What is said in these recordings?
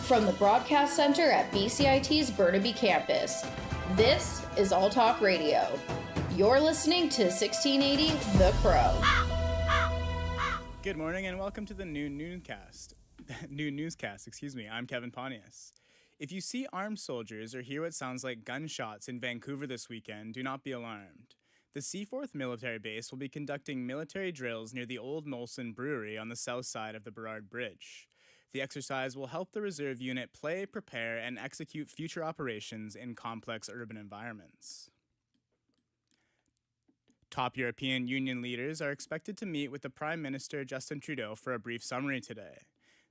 From the Broadcast Center at BCIT's Burnaby Campus, this is All Talk Radio. You're listening to 1680 The Crow. Good morning and welcome to the new newscast. I'm Kevin Pontius. If you see armed soldiers or hear what sounds like gunshots in Vancouver this weekend, do not be alarmed. The Seaforth Military Base will be conducting military drills near the Old Molson Brewery on the south side of the Burrard Bridge. The exercise will help the reserve unit play, prepare, and execute future operations in complex urban environments. Top European Union leaders are expected to meet with the Prime Minister Justin Trudeau for a brief summary today.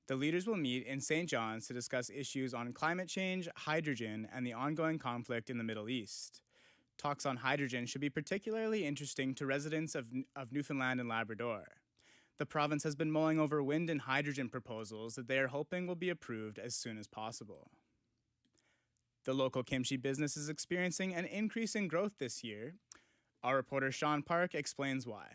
The leaders will meet in St. John's to discuss issues on climate change, hydrogen, and the ongoing conflict in the Middle East. Talks on hydrogen should be particularly interesting to residents of Newfoundland and Labrador. The province has been mulling over wind and hydrogen proposals that they are hoping will be approved as soon as possible. The local kimchi business is experiencing an increase in growth this year. Our reporter Sean Park explains why.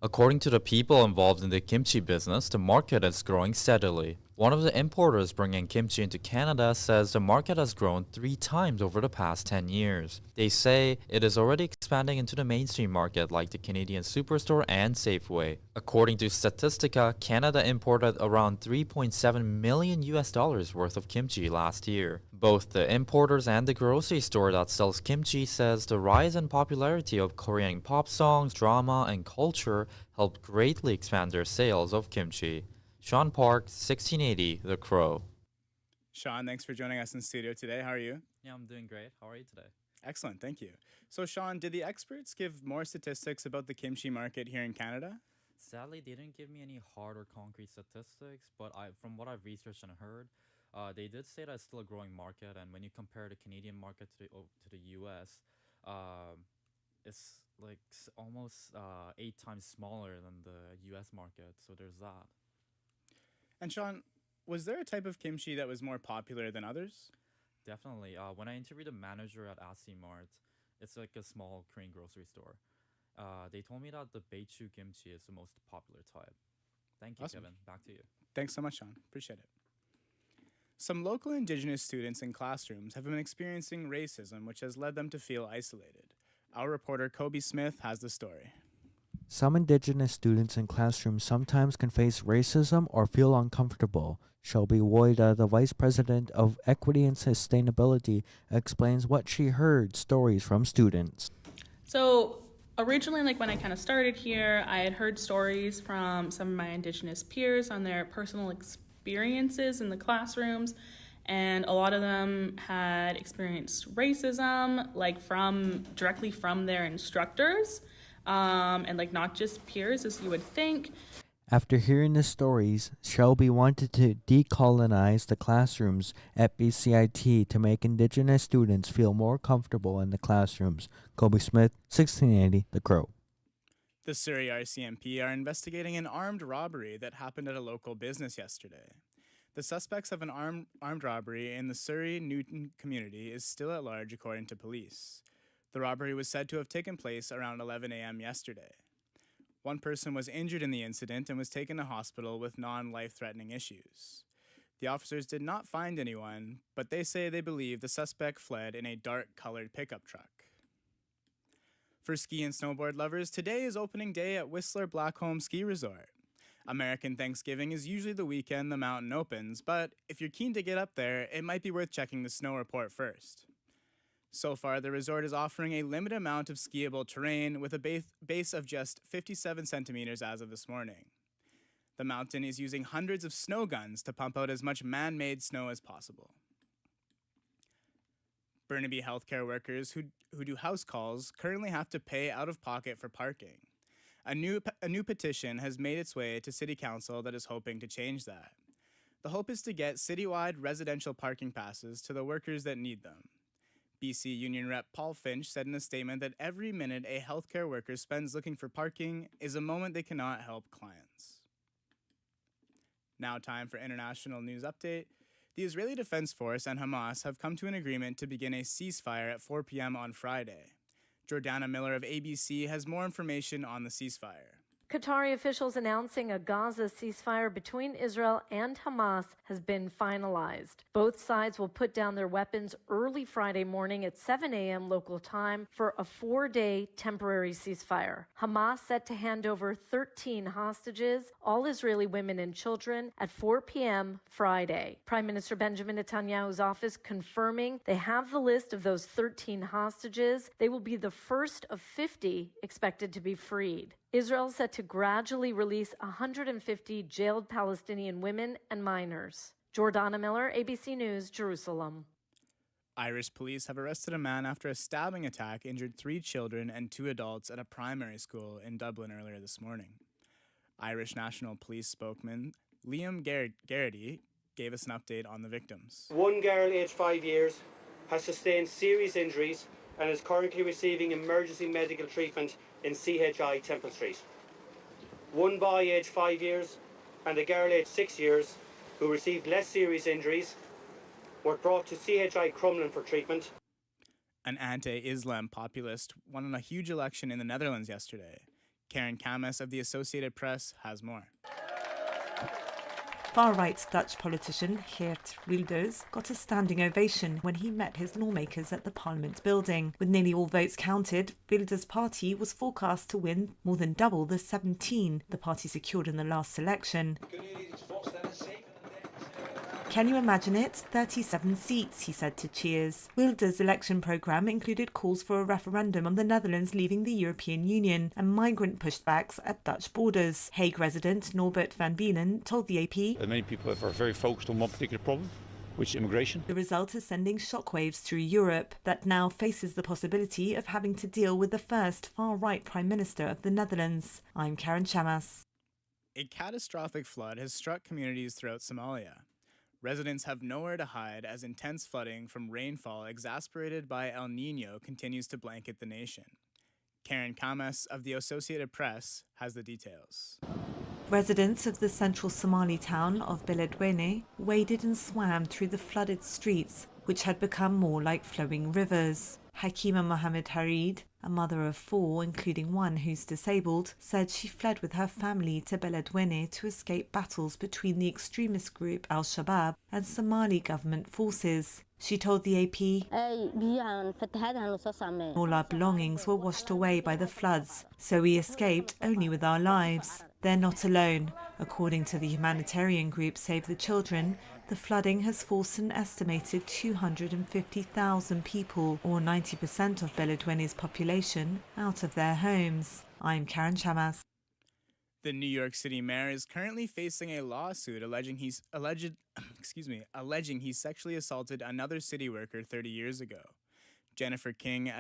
According to the people involved in the kimchi business, the market is growing steadily. One of the importers bringing kimchi into Canada says the market has grown 3 times over the past 10 years. They say it is already expanding into the mainstream market like the Canadian Superstore and Safeway. According to Statistica, Canada imported around $3.7 million worth of kimchi last year. Both the importers and the grocery store that sells kimchi says the rise in popularity of Korean pop songs, drama, and culture helped greatly expand their sales of kimchi. Sean Park, 1680 The Crow. Sean, thanks for joining us in studio today. How are you? Yeah, I'm doing great. How are you today? Excellent, thank you. So Sean, did the experts give more statistics about the kimchi market here in Canada? Sadly, they didn't give me any hard or concrete statistics, but from what I've researched and heard, they did say that it's still a growing market, and when you compare the Canadian market to the U.S., it's like almost 8 times smaller than the U.S. market, so there's that. And Sean, was there a type of kimchi that was more popular than others? Definitely. When I interviewed a manager at AC Mart, it's like a small Korean grocery store. They told me that the Beichu kimchi is the most popular type. Thank you, Awesome. Kevin. Back to you. Thanks so much, Sean. Appreciate it. Some local Indigenous students in classrooms have been experiencing racism, which has led them to feel isolated. Our reporter Kobe Smith has the story. Some Indigenous students in classrooms sometimes can face racism or feel uncomfortable. Shelby Woida, the Vice President of Equity and Sustainability, explains what she heard stories from students. So originally, when I kind of started here, I had heard stories from some of my Indigenous peers on their personal experiences in the classrooms, and a lot of them had experienced racism, directly from their instructors. And not just peers as you would think. After hearing the stories, Shelby wanted to decolonize the classrooms at BCIT to make Indigenous students feel more comfortable in the classrooms. Kobe Smith, 1680 The Crow. The Surrey RCMP are investigating an armed robbery that happened at a local business yesterday. The suspects of an armed robbery in the Surrey-Newton community is still at large according to police. The robbery was said to have taken place around 11 a.m. yesterday. One person was injured in the incident and was taken to hospital with non-life-threatening issues. The officers did not find anyone, but they say they believe the suspect fled in a dark-colored pickup truck. For ski and snowboard lovers, today is opening day at Whistler Blackcomb Ski Resort. American Thanksgiving is usually the weekend the mountain opens, but if you're keen to get up there, it might be worth checking the snow report first. So far, the resort is offering a limited amount of skiable terrain with a base of just 57 centimeters as of this morning. The mountain is using hundreds of snow guns to pump out as much man-made snow as possible. Burnaby healthcare workers who do house calls currently have to pay out of pocket for parking. A new petition has made its way to City Council that is hoping to change that. The hope is to get citywide residential parking passes to the workers that need them. BC Union Rep Paul Finch said in a statement that every minute a healthcare worker spends looking for parking is a moment they cannot help clients. Now time for international news update. The Israeli Defense Force and Hamas have come to an agreement to begin a ceasefire at 4 p.m. on Friday. Jordana Miller of ABC has more information on the ceasefire. Qatari officials announcing a Gaza ceasefire between Israel and Hamas has been finalized. Both sides will put down their weapons early Friday morning at 7 a.m. local time for a 4-day temporary ceasefire. Hamas set to hand over 13 hostages, all Israeli women and children, at 4 p.m. Friday. Prime Minister Benjamin Netanyahu's office confirming they have the list of those 13 hostages. They will be the first of 50 expected to be freed. Israel set to gradually release 150 jailed Palestinian women and minors. Jordana Miller, ABC News, Jerusalem. Irish police have arrested a man after a stabbing attack injured 3 children and 2 adults at a primary school in Dublin earlier this morning. Irish National Police spokesman Liam Garrity gave us an update on the victims. One girl aged 5 years has sustained serious injuries and is currently receiving emergency medical treatment in CHI Temple Street. One boy aged 5 years and a girl aged 6 years who received less serious injuries were brought to CHI Crumlin for treatment. An anti-Islam populist won a huge election in the Netherlands yesterday. Karen Kamas of the Associated Press has more. Far-right Dutch politician Geert Wilders got a standing ovation when he met his lawmakers at the Parliament building. With nearly all votes counted, Wilders' party was forecast to win more than double the 17 the party secured in the last election. Can you imagine it? 37 seats, he said to Cheers. Wilders' election programme included calls for a referendum on the Netherlands leaving the European Union and migrant pushbacks at Dutch borders. Hague resident Norbert van Bienen told the AP, Many people are very focused on one particular problem, which is immigration. The result is sending shockwaves through Europe that now faces the possibility of having to deal with the first far-right Prime Minister of the Netherlands. I'm Karen Chamas. A catastrophic flood has struck communities throughout Somalia. Residents have nowhere to hide as intense flooding from rainfall exacerbated by El Niño continues to blanket the nation. Karen Kamas of the Associated Press has the details. Residents of the central Somali town of Beledweyne waded and swam through the flooded streets, which had become more like flowing rivers. Hakima Mohammed Harid, a mother of 4, including one who's disabled, said she fled with her family to Beledweyne to escape battles between the extremist group Al-Shabaab and Somali government forces. She told the AP, all our belongings were washed away by the floods, so we escaped only with our lives. They're not alone. According to the humanitarian group Save the Children, the flooding has forced an estimated 250,000 people, or 90% of Beledweyne's population, out of their homes. I'm Karen Chamas. The New York City mayor is currently facing a lawsuit alleging he sexually assaulted another city worker 30 years ago. Jennifer King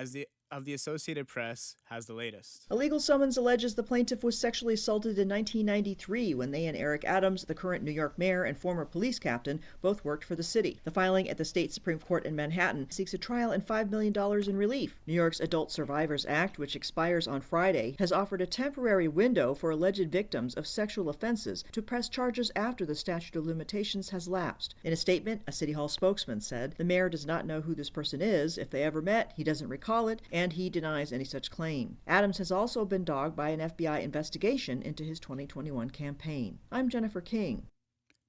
of the Associated Press has the latest. A legal summons alleges the plaintiff was sexually assaulted in 1993 when they and Eric Adams, the current New York mayor and former police captain, both worked for the city. The filing at the state Supreme Court in Manhattan seeks a trial and $5 million in relief. New York's Adult Survivors Act, which expires on Friday, has offered a temporary window for alleged victims of sexual offenses to press charges after the statute of limitations has lapsed. In a statement, a City Hall spokesman said the mayor does not know who this person is. If they ever met, he doesn't recall it, and he denies any such claim. Adams has also been dogged by an FBI investigation into his 2021 campaign. I'm Jennifer King.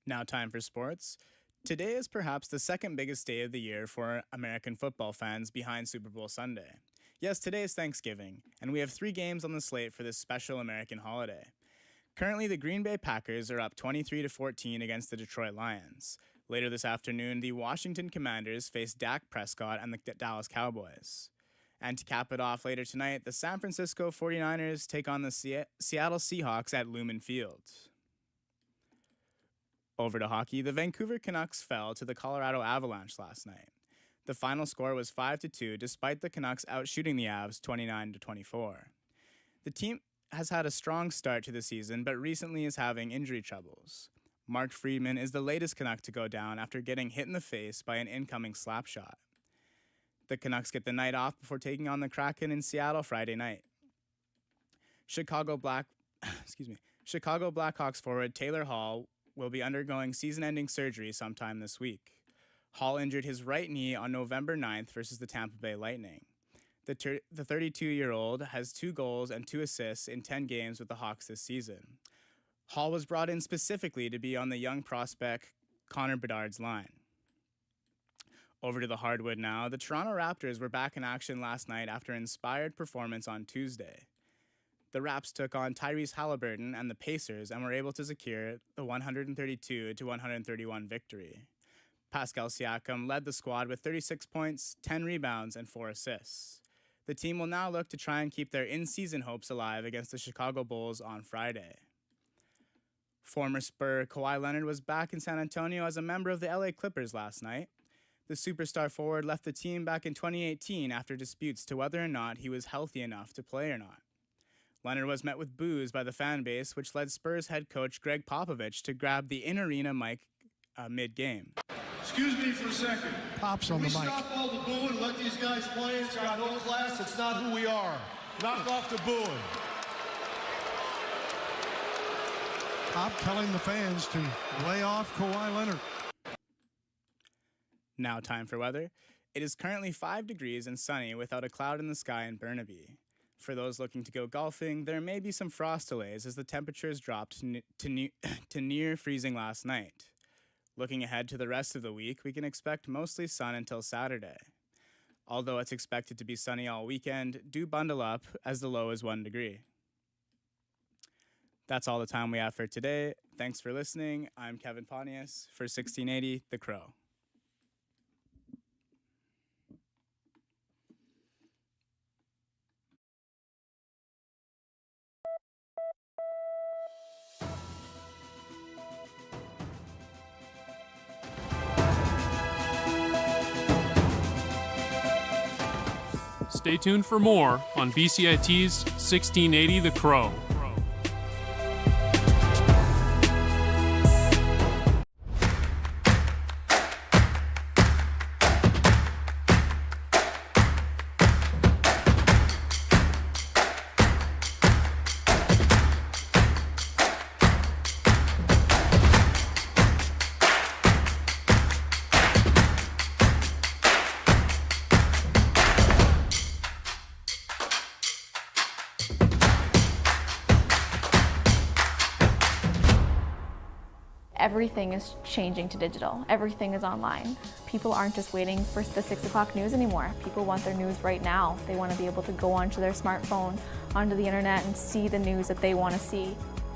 Now time for sports. Today is perhaps the second biggest day of the year for American football fans behind Super Bowl Sunday. Yes, today is Thanksgiving, and we have 3 games on the slate for this special American holiday. Currently, the Green Bay Packers are up 23-14 against the Detroit Lions. Later this afternoon, the Washington Commanders face Dak Prescott and the Dallas Cowboys. And to cap it off later tonight, the San Francisco 49ers take on the Seattle Seahawks at Lumen Field. Over to hockey, the Vancouver Canucks fell to the Colorado Avalanche last night. The final score was 5-2, despite the Canucks outshooting the Avs 29-24. The team has had a strong start to the season, but recently is having injury troubles. Mark Friedman is the latest Canuck to go down after getting hit in the face by an incoming slap shot. The Canucks get the night off before taking on the Kraken in Seattle Friday night. Chicago Blackhawks forward Taylor Hall will be undergoing season-ending surgery sometime this week. Hall injured his right knee on November 9th versus the Tampa Bay Lightning. The 32-year-old has 2 goals and 2 assists in 10 games with the Hawks this season. Hall was brought in specifically to be on the young prospect Connor Bedard's line. Over to the hardwood now. The Toronto Raptors were back in action last night after an inspired performance on Tuesday. The Raps took on Tyrese Halliburton and the Pacers and were able to secure the 132-131 victory. Pascal Siakam led the squad with 36 points, 10 rebounds, and 4 assists. The team will now look to try and keep their in-season hopes alive against the Chicago Bulls on Friday. Former Spur Kawhi Leonard was back in San Antonio as a member of the LA Clippers last night. The superstar forward left the team back in 2018 after disputes to whether or not he was healthy enough to play or not. Leonard was met with boos by the fan base, which led Spurs head coach Greg Popovich to grab the in-arena mic mid-game. Excuse me for a second. Pops on the mic. Stop all the booing and let these guys play. It's got no class. It's not who we are. Knock off the booing. Pop telling the fans to lay off Kawhi Leonard. Now time for weather. It is currently 5 degrees and sunny without a cloud in the sky in Burnaby. For those looking to go golfing, there may be some frost delays as the temperatures dropped to near freezing last night. Looking ahead to the rest of the week, we can expect mostly sun until Saturday. Although it's expected to be sunny all weekend, do bundle up as the low is 1 degree. That's all the time we have for today. Thanks for listening. I'm Kevin Pontius for 1680 The Crow. Stay tuned for more on BCIT's 1680 The Crow. Everything is changing to digital. Everything is online. People aren't just waiting for the 6 o'clock news anymore. People want their news right now. They want to be able to go onto their smartphone, onto the internet, and see the news that they want to see.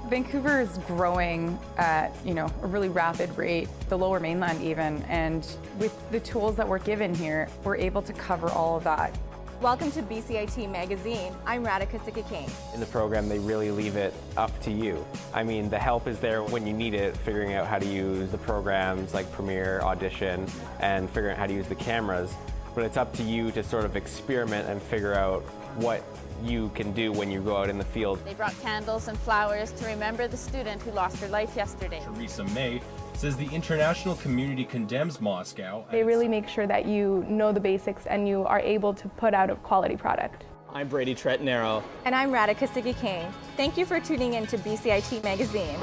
Vancouver is growing at, a really rapid rate, the Lower Mainland even, and with the tools that we're given here, we're able to cover all of that. Welcome to BCIT Magazine. I'm Radhika Sikakane. In the program, they really leave it up to you. I mean, the help is there when you need it, figuring out how to use the programs like Premiere, Audition, and figuring out how to use the cameras. But it's up to you to sort of experiment and figure out what you can do when you go out in the field. They brought candles and flowers to remember the student who lost her life yesterday. Theresa May says the international community condemns Moscow. They really make sure that you know the basics and you are able to put out a quality product. I'm Brady Tretnero. And I'm Radhika Sikakane. Thank you for tuning in to BCIT Magazine.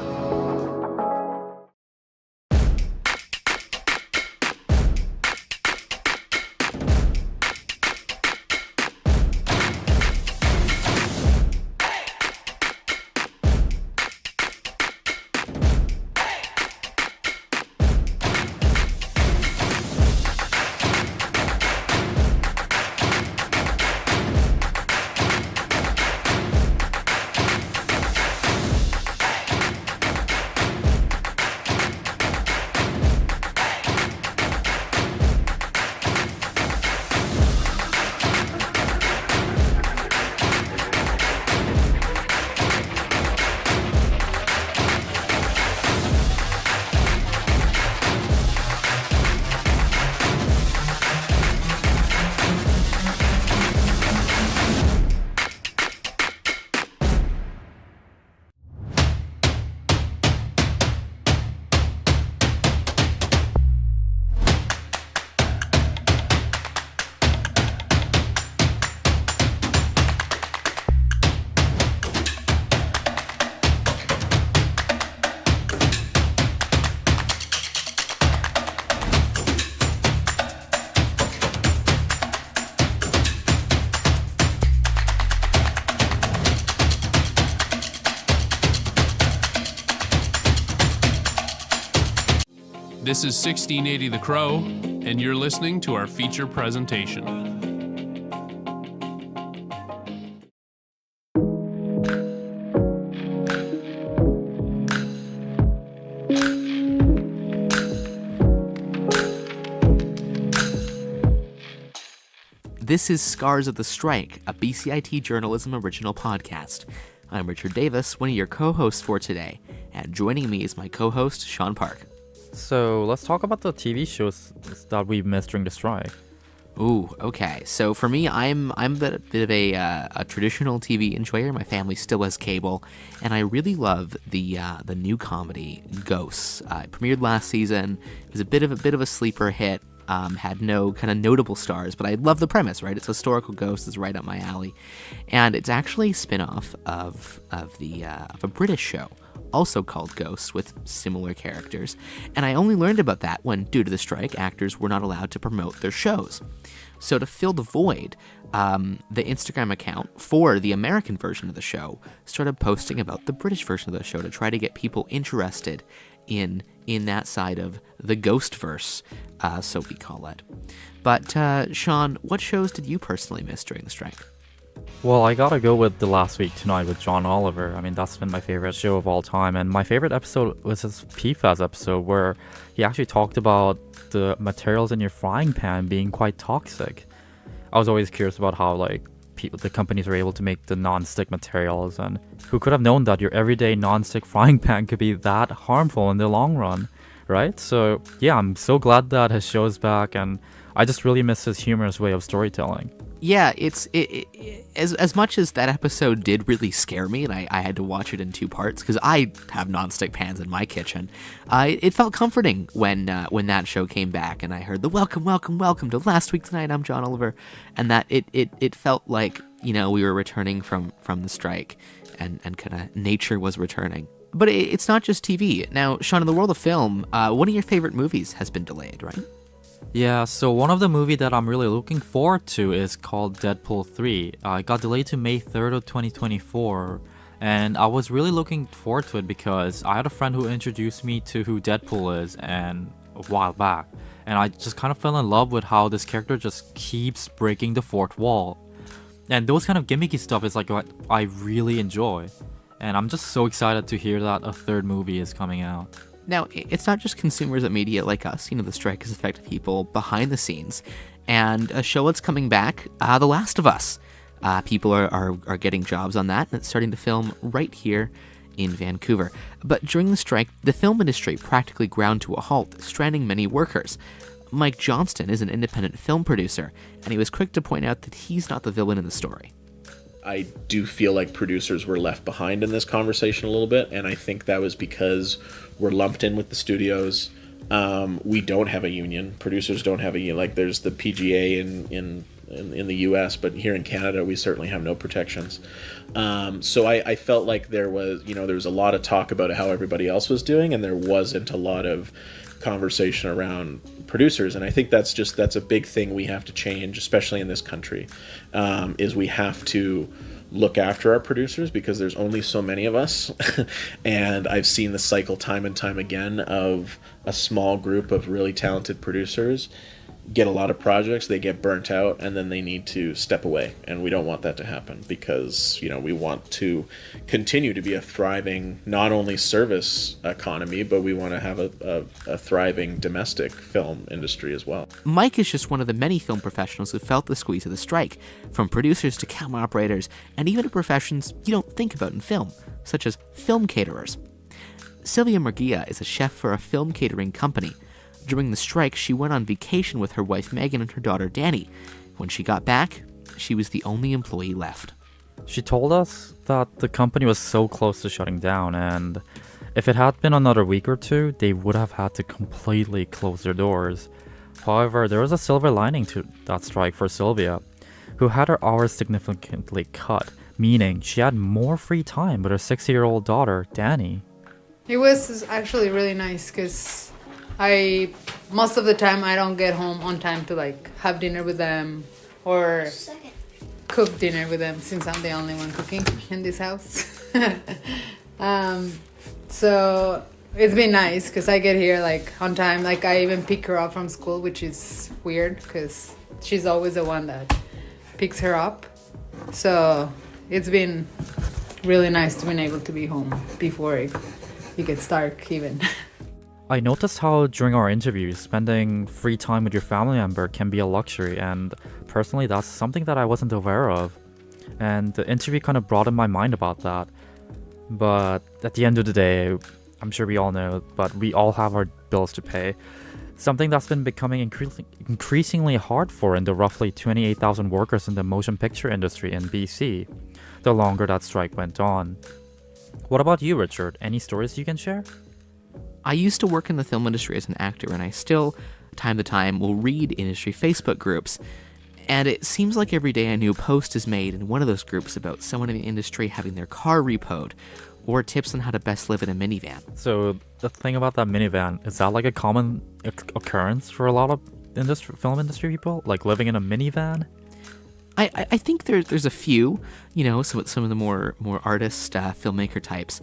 This is 1680 The Crow, and you're listening to our feature presentation. This is Scars of the Strike, a BCIT Journalism original podcast. I'm Richard Davis, one of your co-hosts for today, and joining me is my co-host, Sean Park. So let's talk about the TV shows that we missed during the strike. Ooh, okay. So for me, I'm a bit of a traditional TV enjoyer. My family still has cable, and I really love the new comedy Ghosts. It premiered last season. It was a bit of a sleeper hit. Had no kind of notable stars, but I love the premise, right? It's historical ghosts, it's right up my alley. And it's actually a spin-off of a British show, also called Ghosts, with similar characters. And I only learned about that when, due to the strike, actors were not allowed to promote their shows. So to fill the void, the Instagram account for the American version of the show started posting about the British version of the show to try to get people interested in that side of the Ghostverse, so we call it. But Sean, what shows did you personally miss during the strike? Well, I gotta go with The Last Week Tonight with John Oliver. I mean, that's been my favorite show of all time, and my favorite episode was his PFAS episode, where he actually talked about the materials in your frying pan being quite toxic. I was always curious about how, like, the companies were able to make the non-stick materials, and who could have known that your everyday non-stick frying pan could be that harmful in the long run, right? So yeah, I'm so glad that his show is back, and I just really miss his humorous way of storytelling. Yeah, as much as that episode did really scare me, and I had to watch it in two parts because I have nonstick pans in my kitchen. It felt comforting when that show came back, and I heard the welcome to Last Week Tonight. I'm John Oliver, and that it felt like, you know, we were returning from the strike, and kind of nature was returning. But it's not just TV. Now, Sean, in the world of film, one of your favorite movies has been delayed, right? Yeah, so one of the movies that I'm really looking forward to is called Deadpool 3. It got delayed to May 3rd of 2024, and I was really looking forward to it because I had a friend who introduced me to who Deadpool is a while back, and I just kind of fell in love with how this character just keeps breaking the fourth wall. And those kind of gimmicky stuff is like what I really enjoy, and I'm just so excited to hear that a third movie is coming out. Now, it's not just consumers of media like us. You know, the strike has affected people behind the scenes. And a show that's coming back, The Last of Us. People are getting jobs on that, and it's starting to film right here in Vancouver. But during the strike, the film industry practically ground to a halt, stranding many workers. Mike Johnston is an independent film producer, and he was quick to point out that he's not the villain in the story. I do feel like producers were left behind in this conversation a little bit, and I think that was because we're lumped in with the studios. We don't have a union. Producers don't have a union. Like, there's the PGA in the US, but here in Canada, we certainly have no protections. So I felt like there was a lot of talk about how everybody else was doing, and there wasn't a lot of conversation around producers. And I think that's a big thing we have to change, especially in this country, is we have to look after our producers because there's only so many of us. And I've seen the cycle time and time again of a small group of really talented producers get a lot of projects, they get burnt out, and then they need to step away. And we don't want that to happen because, you know, we want to continue to be a thriving, not only service economy, but we want to have a thriving domestic film industry as well. Mike is just one of the many film professionals who felt the squeeze of the strike, from producers to camera operators, and even to professions you don't think about in film, such as film caterers. Sylvia Murguia is a chef for a film catering company. During the strike, she went on vacation with her wife Megan and her daughter Danny. When she got back, she was the only employee left. She told us that the company was so close to shutting down, and if it had been another week or two, they would have had to completely close their doors. However, there was a silver lining to that strike for Sylvia, who had her hours significantly cut, meaning she had more free time with her 6-year-old daughter, Danny. It was actually really nice because most of the time I don't get home on time to like have dinner with them or cook dinner with them since I'm the only one cooking in this house. So it's been nice because I get here like on time. Like I even pick her up from school, which is weird because she's always the one that picks her up. So it's been really nice to be able to be home before it gets dark even. I noticed how during our interviews, spending free time with your family member can be a luxury, and personally that's something that I wasn't aware of. And the interview kind of broadened my mind about that. But at the end of the day, I'm sure we all know, but we all have our bills to pay. Something that's been becoming increasingly hard for in the roughly 28,000 workers in the motion picture industry in BC, the longer that strike went on. What about you, Richard? Any stories you can share? I used to work in the film industry as an actor, and I still, time to time, will read industry Facebook groups. And it seems like every day a new post is made in one of those groups about someone in the industry having their car repoed, or tips on how to best live in a minivan. So the thing about that minivan, is that like a common occurrence for a lot of film industry people? Like living in a minivan? I think there's a few, some of the more artist, filmmaker types.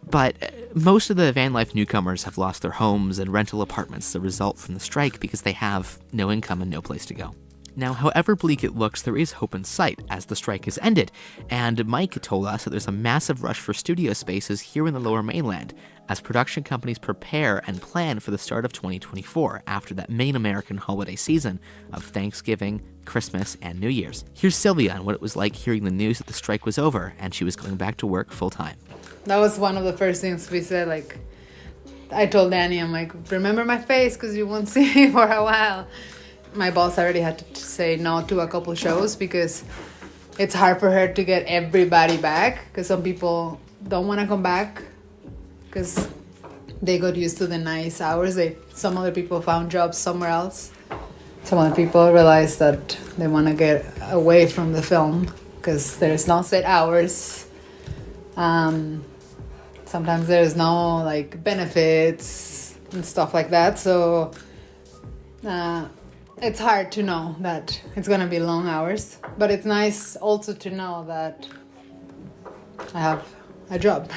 But most of the van life newcomers have lost their homes and rental apartments as a result from the strike because they have no income and no place to go. Now, however bleak it looks, there is hope in sight as the strike has ended, and Mike told us that there's a massive rush for studio spaces here in the Lower Mainland as production companies prepare and plan for the start of 2024 after that main American holiday season of Thanksgiving, Christmas, and New Year's. Here's Sylvia on what it was like hearing the news that the strike was over and she was going back to work full-time. That was one of the first things we said, like, I told Danny, I'm like, remember my face because you won't see me for a while. My boss already had to say no to a couple shows because it's hard for her to get everybody back because some people don't want to come back because they got used to the nice hours. Some other people found jobs somewhere else. Some other people realized that they want to get away from the film because there's no set hours. Sometimes there's no like benefits and stuff like that. So it's hard to know that it's going to be long hours. But it's nice also to know that I have a job.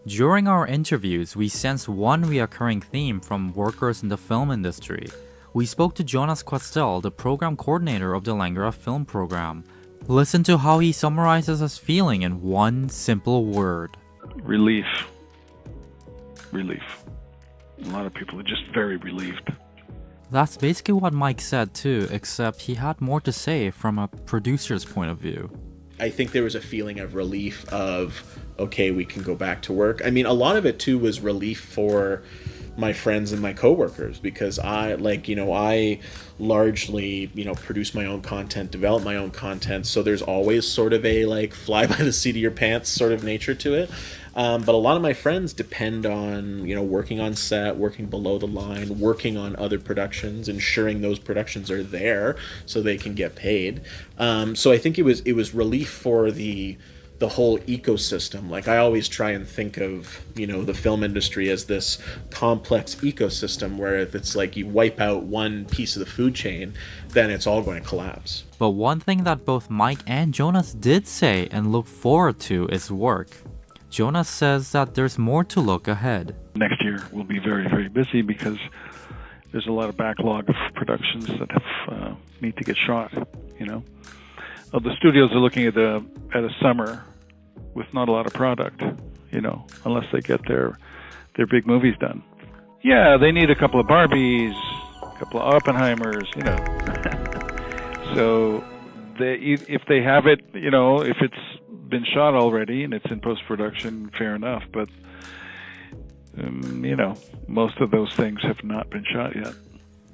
During our interviews, we sensed one recurring theme from workers in the film industry. We spoke to Jonas Questel, the program coordinator of the Langara film program. Listen to how he summarizes his feeling in one simple word. Relief. Relief. A lot of people are just very relieved. That's basically what Mike said too, except he had more to say from a producer's point of view. I think there was a feeling of relief of, okay, we can go back to work. I mean, a lot of it too was relief for my friends and my coworkers because I largely, produce my own content, develop my own content. So there's always sort of a like fly by the seat of your pants sort of nature to it. But a lot of my friends depend on, working on set, working below the line, working on other productions, ensuring those productions are there so they can get paid. So I think it was relief for the whole ecosystem. Like I always try and think of, the film industry as this complex ecosystem where if it's like you wipe out one piece of the food chain, then it's all going to collapse. But one thing that both Mike and Jonas did say and look forward to is work. Jonas says that there's more to look ahead. Next year we'll be very, very busy because there's a lot of backlog of productions that have need to get shot, The studios are looking at a summer with not a lot of product, unless they get their big movies done. Yeah, they need a couple of Barbies, a couple of Oppenheimers, So if they have it, if it's been shot already and it's in post-production, fair enough. But, most of those things have not been shot yet.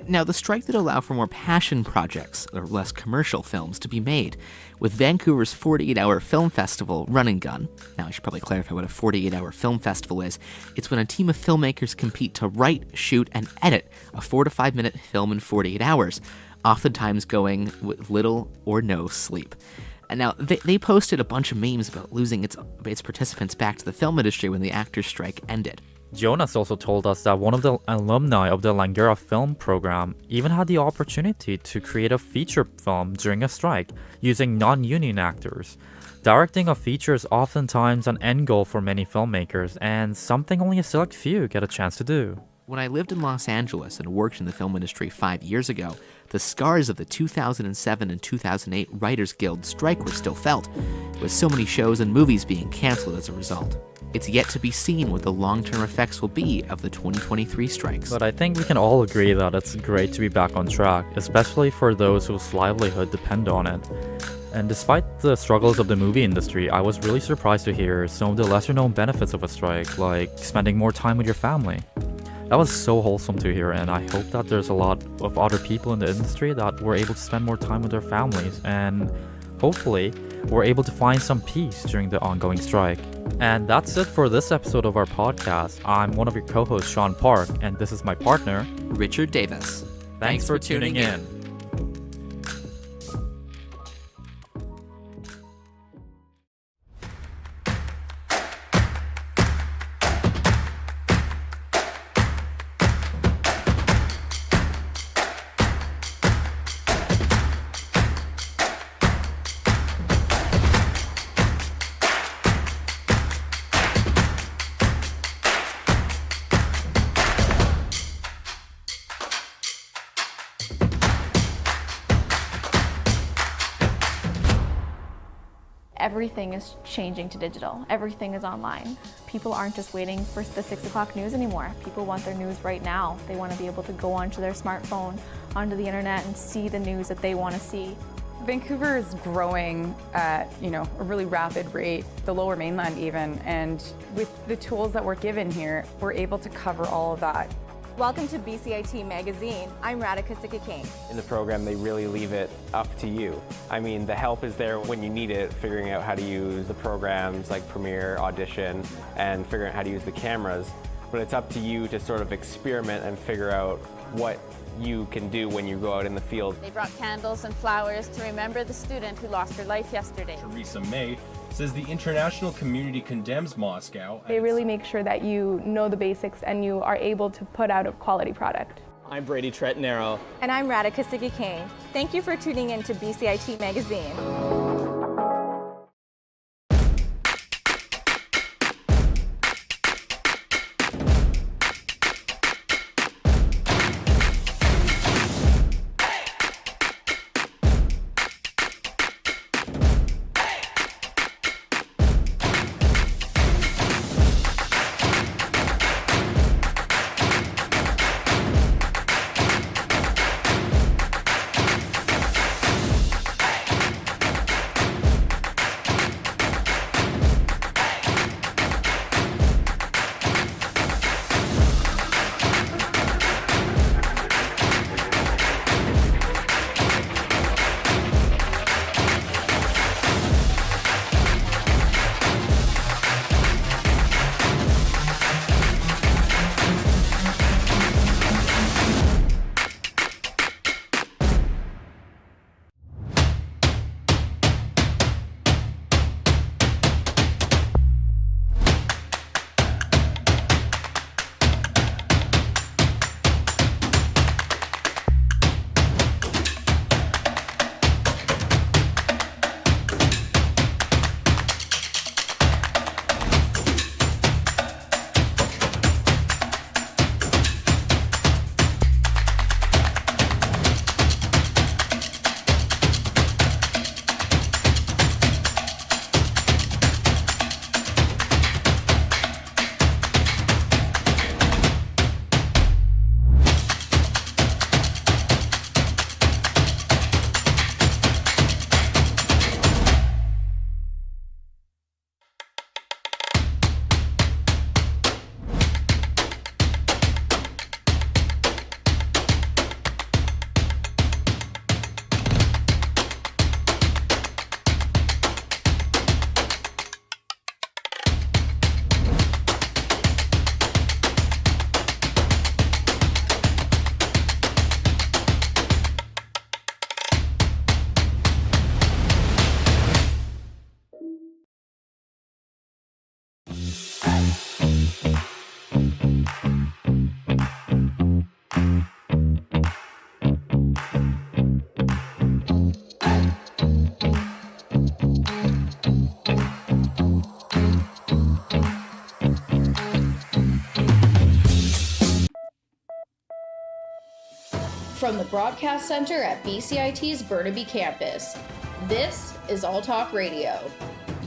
Now, the strike did allow for more passion projects, or less commercial films, to be made, with Vancouver's 48-hour film festival Run and Gun. Now, I should probably clarify what a 48-hour film festival is. It's when a team of filmmakers compete to write, shoot, and edit a 4 to 5 minute film in 48 hours, oftentimes going with little or no sleep. And now, they posted a bunch of memes about losing its participants back to the film industry when the actors' strike ended. Jonas also told us that one of the alumni of the Langara film program even had the opportunity to create a feature film during a strike using non-union actors. Directing a feature is oftentimes an end goal for many filmmakers, and something only a select few get a chance to do. When I lived in Los Angeles and worked in the film industry 5 years ago, the scars of the 2007 and 2008 Writers Guild strike were still felt, with so many shows and movies being canceled as a result. It's yet to be seen what the long-term effects will be of the 2023 strikes. But I think we can all agree that it's great to be back on track, especially for those whose livelihood depend on it. And despite the struggles of the movie industry, I was really surprised to hear some of the lesser-known benefits of a strike, like spending more time with your family. That was so wholesome to hear, and I hope that there's a lot of other people in the industry that were able to spend more time with their families, and hopefully we're able to find some peace during the ongoing strike. And that's it for this episode of our podcast. I'm one of your co-hosts, Sean Park, and this is my partner, Richard Davis. Thanks for tuning in. Everything is changing to digital. Everything is online. People aren't just waiting for the 6 o'clock news anymore. People want their news right now. They want to be able to go onto their smartphone, onto the internet, and see the news that they want to see. Vancouver is growing at, a really rapid rate, the Lower Mainland even, and with the tools that we're given here, we're able to cover all of that. Welcome to BCIT Magazine. I'm Radhika Sikakane. In the program, they really leave it up to you. I mean, the help is there when you need it, figuring out how to use the programs like Premiere, Audition, and figuring out how to use the cameras. But it's up to you to sort of experiment and figure out what you can do when you go out in the field. They brought candles and flowers to remember the student who lost her life yesterday. Theresa May says the international community condemns Moscow. They really make sure that you know the basics and you are able to put out a quality product. I'm Brady Tretnero. And I'm Radhika Sikakane. Thank you for tuning in to BCIT Magazine. from the Broadcast Center at BCIT's Burnaby Campus. This is All Talk Radio.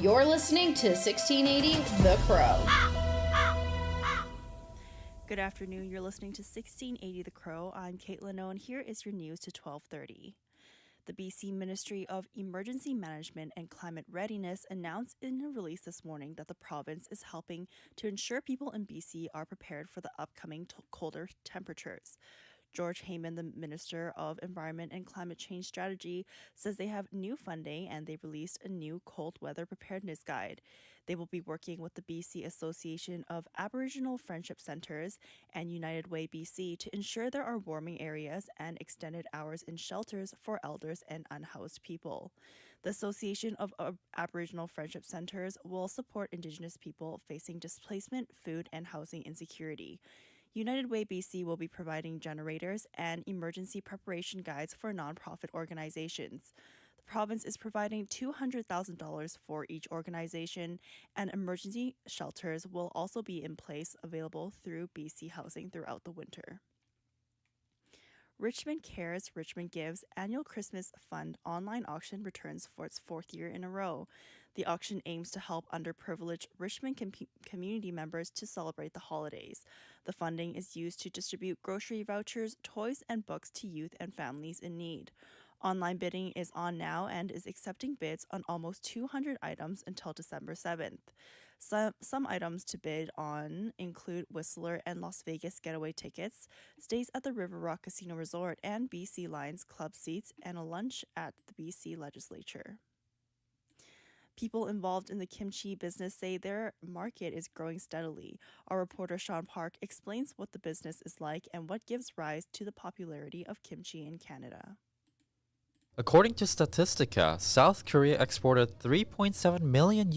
You're listening to 1680 The Crow. Good afternoon. You're listening to 1680 The Crow. I'm Caitlin O, and here is your news to 12:30. The BC Ministry of Emergency Management and Climate Readiness announced in a release this morning that the province is helping to ensure people in BC are prepared for the upcoming colder temperatures. George Heyman, the Minister of Environment and Climate Change Strategy, says they have new funding and they released a new cold weather preparedness guide. They will be working with the BC Association of Aboriginal Friendship Centres and United Way BC to ensure there are warming areas and extended hours in shelters for elders and unhoused people. The Association of Aboriginal Friendship Centres will support Indigenous people facing displacement, food, and housing insecurity. United Way BC will be providing generators and emergency preparation guides for nonprofit organizations. The province is providing $200,000 for each organization, and emergency shelters will also be in place available through BC Housing throughout the winter. Richmond Cares, Richmond Gives annual Christmas Fund online auction returns for its fourth year in a row. The auction aims to help underprivileged Richmond community members to celebrate the holidays. The funding is used to distribute grocery vouchers, toys, and books to youth and families in need. Online bidding is on now and is accepting bids on almost 200 items until December 7th. Some items to bid on include Whistler and Las Vegas getaway tickets, stays at the River Rock Casino Resort and BC Lions Club seats, and a lunch at the BC Legislature. People involved in the kimchi business say their market is growing steadily. Our reporter Sean Park explains what the business is like and what gives rise to the popularity of kimchi in Canada. According to Statistica, South Korea exported $3.7 million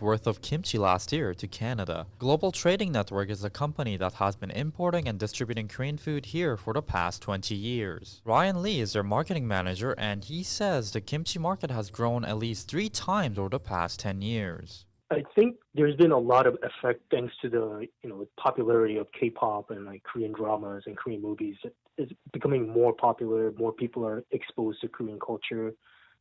worth of kimchi last year to Canada. Global Trading Network is a company that has been importing and distributing Korean food here for the past 20 years. Ryan Lee is their marketing manager, and he says the kimchi market has grown at least 3 times over the past 10 years. I think there's been a lot of effect thanks to the popularity of K-pop and like Korean dramas and Korean movies. It's becoming more popular. More people are exposed to Korean culture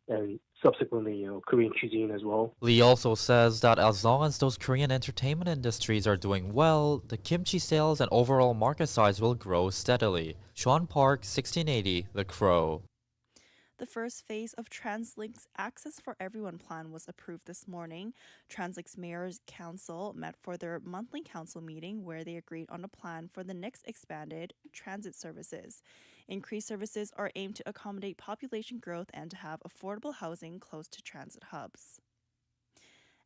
and subsequently, Korean cuisine as well. Lee also says that as long as those Korean entertainment industries are doing well, the kimchi sales and overall market size will grow steadily. Sean Park, 1680, The Crow. The first phase of TransLink's Access for Everyone plan was approved this morning. TransLink's Mayor's Council met for their monthly council meeting where they agreed on a plan for the next expanded transit services. Increased services are aimed to accommodate population growth and to have affordable housing close to transit hubs.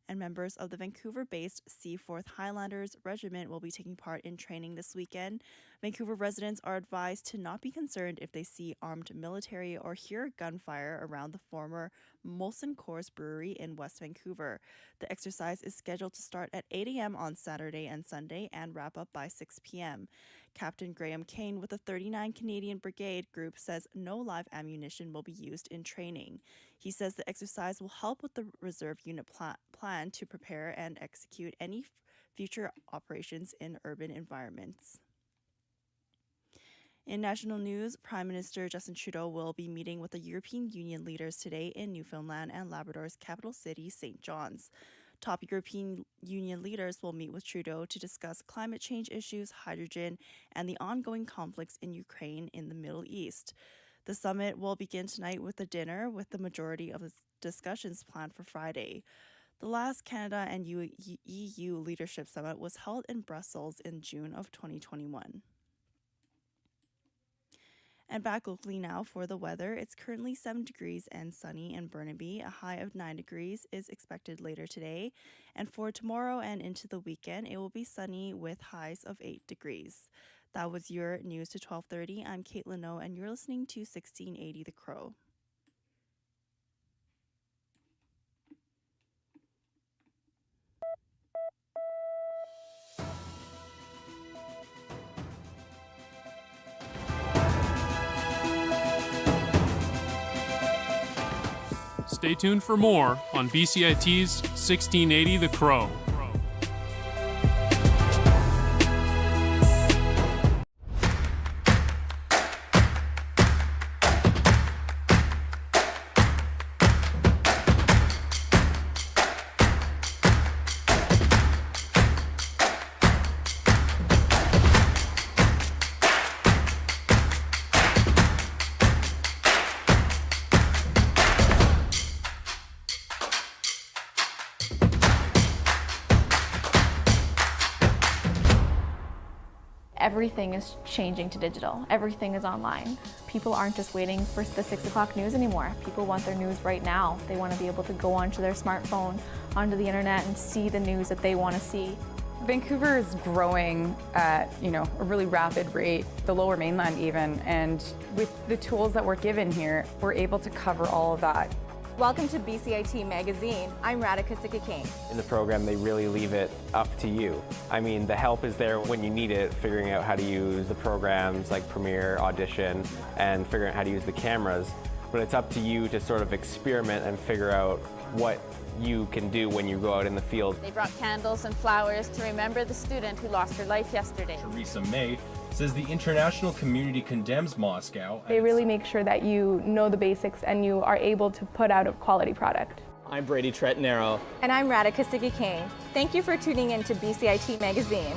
And members of the Vancouver-based Seaforth Highlanders Regiment will be taking part in training this weekend. Vancouver residents are advised to not be concerned if they see armed military or hear gunfire around the former Molson Coors Brewery in West Vancouver. The exercise is scheduled to start at 8 a.m. on Saturday and Sunday and wrap up by 6 p.m. Captain Graham Kane with the 39 Canadian Brigade Group says no live ammunition will be used in training. He says the exercise will help with the reserve unit plan to prepare and execute any future operations in urban environments. In national news, Prime Minister Justin Trudeau will be meeting with the European Union leaders today in Newfoundland and Labrador's capital city, St. John's. Top European Union leaders will meet with Trudeau to discuss climate change issues, hydrogen, and the ongoing conflicts in Ukraine in the Middle East. The summit will begin tonight with a dinner, with the majority of the discussions planned for Friday. The last Canada and EU Leadership Summit was held in Brussels in June of 2021. And back locally now for the weather. It's currently 7 degrees and sunny in Burnaby. A high of 9 degrees is expected later today. And for tomorrow and into the weekend, it will be sunny with highs of 8 degrees. That was your news to 12:30. I'm Caitlin O, and you're listening to 1680 The Crow. Stay tuned for more on BCIT's 1680 The Crow. everything is changing to digital. Everything is online. People aren't just waiting for the 6 o'clock news anymore. People want their news right now. They want to be able to go onto their smartphone, onto the internet, and see the news that they want to see. Vancouver is growing at, a really rapid rate, the Lower Mainland even, and with the tools that we're given here, we're able to cover all of that. Welcome to BCIT Magazine. I'm Radhika Sikki-King. In the program, they really leave it up to you. I mean, the help is there when you need it, figuring out how to use the programs like Premiere, Audition, and figuring out how to use the cameras. But it's up to you to sort of experiment and figure out what you can do when you go out in the field. They brought candles and flowers to remember the student who lost her life yesterday. Theresa May says the international community condemns Moscow. They really make sure that you know the basics and you are able to put out a quality product. I'm Brady Tretanero. And I'm Radhika Sikki-King. Thank you for tuning in to BCIT Magazine.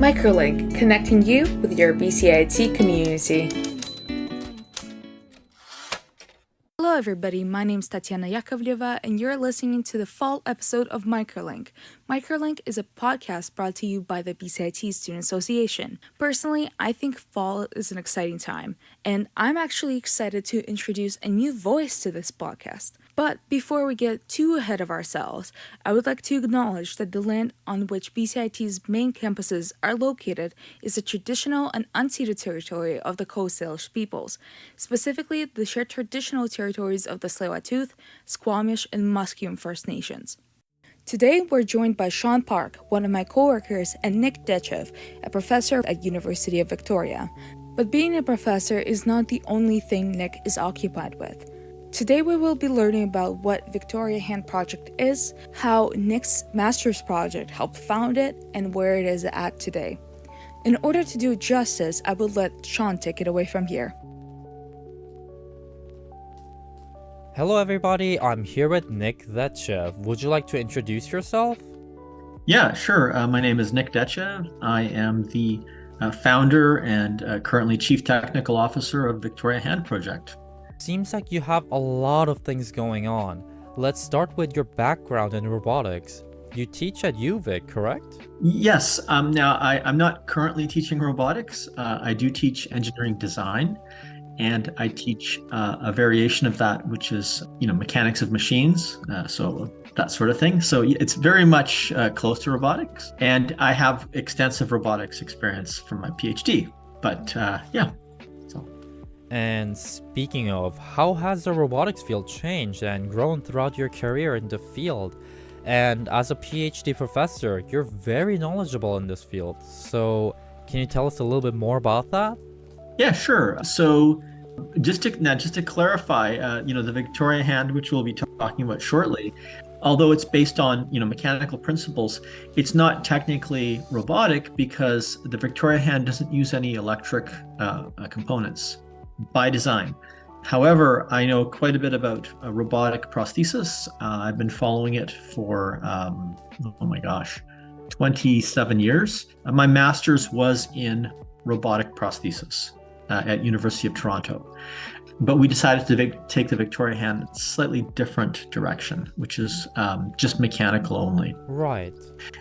Microlink, connecting you with your BCIT community. Hello everybody, my name is Tatiana Yakovleva and you're listening to the fall episode of Microlink. Microlink is a podcast brought to you by the BCIT Student Association. Personally, I think fall is an exciting time, and I'm actually excited to introduce a new voice to this podcast. But before we get too ahead of ourselves, I would like to acknowledge that the land on which BCIT's main campuses are located is the traditional and unceded territory of the Coast Salish peoples, specifically the shared traditional territories of the Tsleil-Waututh, Squamish, and Musqueam First Nations. Today, we're joined by Sean Park, one of my coworkers, and Nick Dechev, a professor at University of Victoria. But being a professor is not the only thing Nick is occupied with. Today we will be learning about what Victoria Hand Project is, how Nick's master's project helped found it, and where it is at today. In order to do it justice, I will let Sean take it away from here. Hello everybody, I'm here with Nick Dechev. Would you like to introduce yourself? Yeah, sure. My name is Nick Dechev. I am the founder and currently Chief Technical Officer of Victoria Hand Project. Seems like you have a lot of things going on. Let's start with your background in robotics. You teach at UVic, correct? Yes. Now, I'm not currently teaching robotics. I do teach engineering design, and I teach a variation of that, which is, mechanics of machines, so that sort of thing. So it's very much close to robotics, and I have extensive robotics experience from my PhD. But yeah. And speaking of, how has the robotics field changed and grown throughout your career in the field? And as a PhD professor, you're very knowledgeable in this field. So can you tell us a little bit more about that? Yeah, sure. So just to clarify, the Victoria Hand, which we'll be talking about shortly, although it's based on mechanical principles, it's not technically robotic because the Victoria Hand doesn't use any electric components by design. However, I know quite a bit about robotic prosthesis. I've been following it for 27 years. My master's was in robotic prosthesis at University of Toronto. But we decided to take the Victoria Hand in a slightly different direction, which is just mechanical only. Right.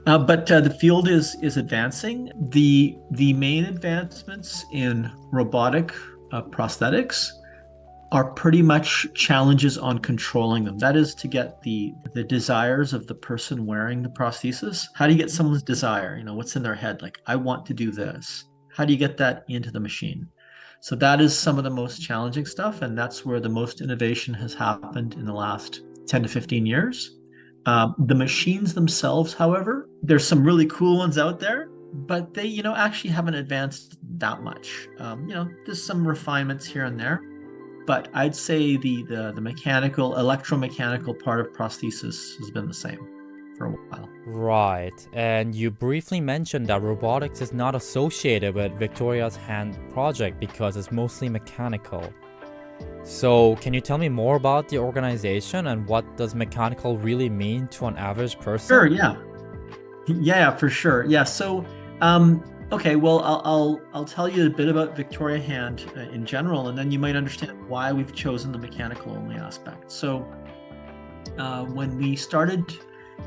But the field is advancing. The main advancements in robotic prosthetics are pretty much challenges on controlling them. That is to get the desires of the person wearing the prosthesis. How do you get someone's desire? What's in their head? Like, I want to do this. How do you get that into the machine? So that is some of the most challenging stuff, and that's where the most innovation has happened in the last 10 to 15 years. The machines themselves, however, there's some really cool ones out there, but they, actually haven't advanced that much. There's some refinements here and there, but I'd say the mechanical, electromechanical part of prosthesis has been the same for a while. Right, and you briefly mentioned that robotics is not associated with Victoria's Hand project because it's mostly mechanical. So can you tell me more about the organization and what does mechanical really mean to an average person? Sure, yeah, for sure. Yeah, so okay, well, I'll tell you a bit about Victoria Hand in general, and then you might understand why we've chosen the mechanical only aspect. So when we started,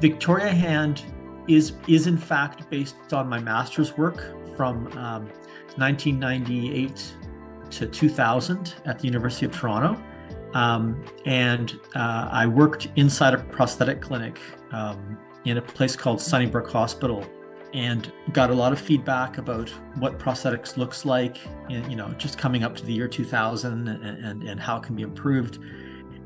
Victoria Hand is in fact based on my master's work from 1998 to 2000 at the University of Toronto. And I worked inside a prosthetic clinic in a place called Sunnybrook Hospital, and got a lot of feedback about what prosthetics looks like, just coming up to the year 2000 and how it can be improved.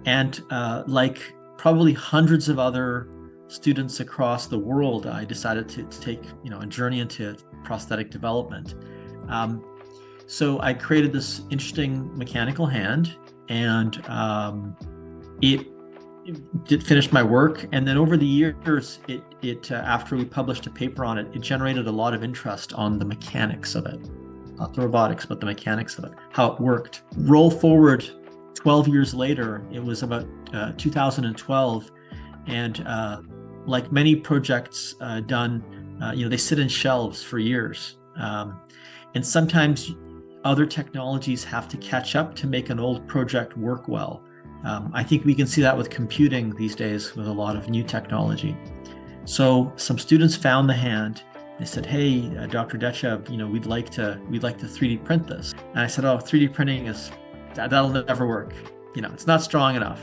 And like probably hundreds of other students across the world, I decided to take a journey into prosthetic development. So I created this interesting mechanical hand, and it did finish my work. And then over the years, it after we published a paper on it, it generated a lot of interest on the mechanics of it, not the robotics, but the mechanics of it, how it worked. Roll forward 12 years later, it was about 2012, and like many projects done, they sit in shelves for years. And sometimes other technologies have to catch up to make an old project work well. I think we can see that with computing these days with a lot of new technology. So some students found the hand. They said, "Hey, Dr. Dechev, we'd like to 3D print this." And I said, "Oh, 3D printing that'll never work. It's not strong enough."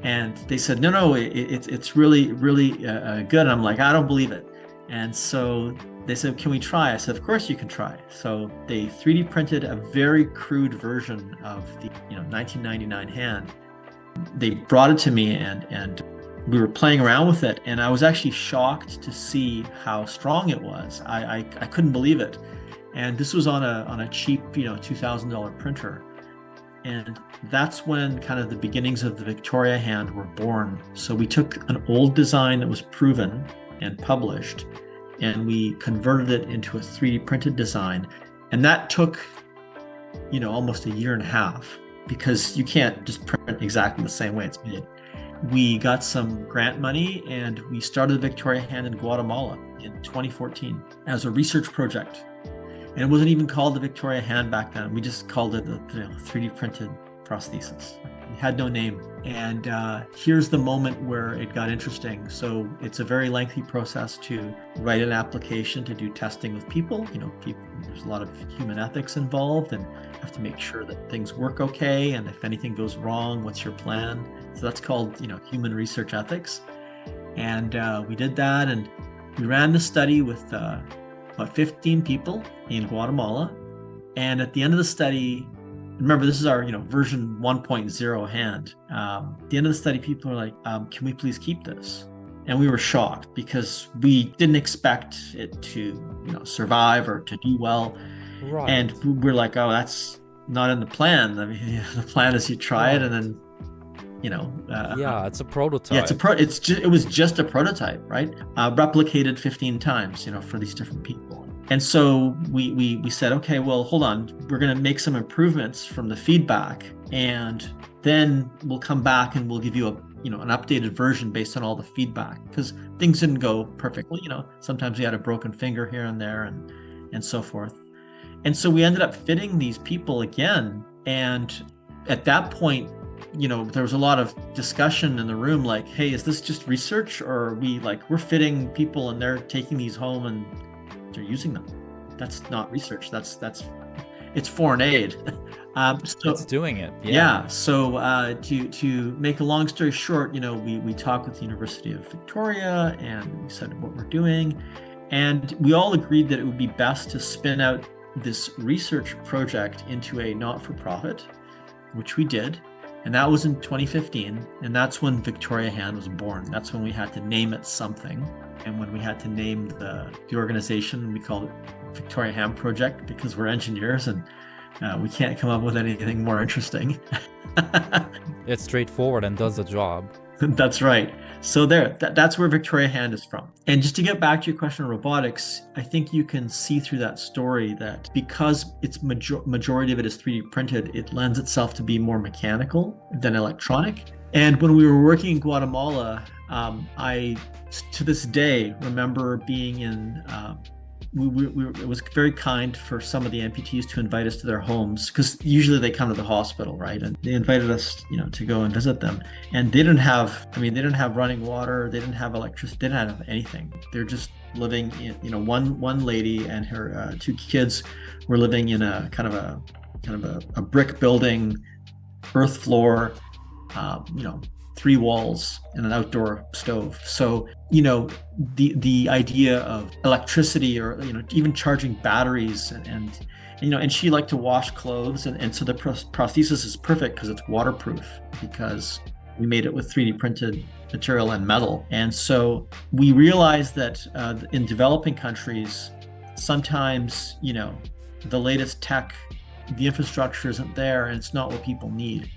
And they said, no, it's really, really good. And I'm like, I don't believe it. And so they said, can we try? I said, of course you can try. So they 3D printed a very crude version of the 1999 hand. They brought it to me and we were playing around with it. And I was actually shocked to see how strong it was. I couldn't believe it. And this was on a cheap, $2,000 printer. And that's when kind of the beginnings of the Victoria hand were born. So we took an old design that was proven and published, and we converted it into a 3D printed design. And that took, almost a year and a half, because you can't just print exactly the same way it's made. We got some grant money and we started the Victoria hand in Guatemala in 2014 as a research project. And it wasn't even called the Victoria hand back then. We just called it the 3D printed prosthesis. It had no name. And here's the moment where it got interesting. So it's a very lengthy process to write an application to do testing with people. There's a lot of human ethics involved, and you have to make sure that things work okay. And if anything goes wrong, what's your plan? So that's called, human research ethics. And we did that, and we ran the study with about 15 people in Guatemala. And at the end of the study, remember, this is our, version 1.0 hand. At the end of the study, people were like, can we please keep this? And we were shocked because we didn't expect it to, survive or to do well. Right. And we're like, oh, that's not in the plan. I mean, the plan is you try it and then, it's a prototype. Yeah, it was just a prototype, right? Replicated 15 times, for these different people. And so we said, okay, well, hold on, we're going to make some improvements from the feedback, and then we'll come back and we'll give you an updated version based on all the feedback, because things didn't go perfectly. Sometimes we had a broken finger here and there, and so forth. And so we ended up fitting these people again, and at that point, there was a lot of discussion in the room, like, hey, is this just research, or are we're fitting people and they're taking these home and they're using them? That's not research. It's foreign aid. It's doing it. Yeah. So to make a long story short, we talked with the University of Victoria and we said what we're doing, and we all agreed that it would be best to spin out this research project into a not-for-profit, which we did. And that was in 2015, and that's when Victoria Hand was born. That's when we had to name it something. And when we had to name the organization, we called it Victoria Hand Project, because we're engineers and we can't come up with anything more interesting. It's straightforward and does the job. That's right. So that's where Victoria Hand is from. And just to get back to your question on robotics, I think you can see through that story that because it's majority of it is 3D printed, it lends itself to be more mechanical than electronic. And when we were working in Guatemala, I, to this day, remember being in it was very kind for some of the amputees to invite us to their homes, because usually they come to the hospital, right? And they invited us, to go and visit them. And they didn't have running water, they didn't have electricity, they didn't have anything. They're just living in, one lady and her 2 kids were living in a kind of a brick building, earth floor, 3 walls and an outdoor stove. So, the idea of electricity or, even charging batteries and she liked to wash clothes. And so the prosthesis is perfect because it's waterproof, because we made it with 3D printed material and metal. And so we realized that in developing countries, sometimes, the latest tech, the infrastructure isn't there and it's not what people need.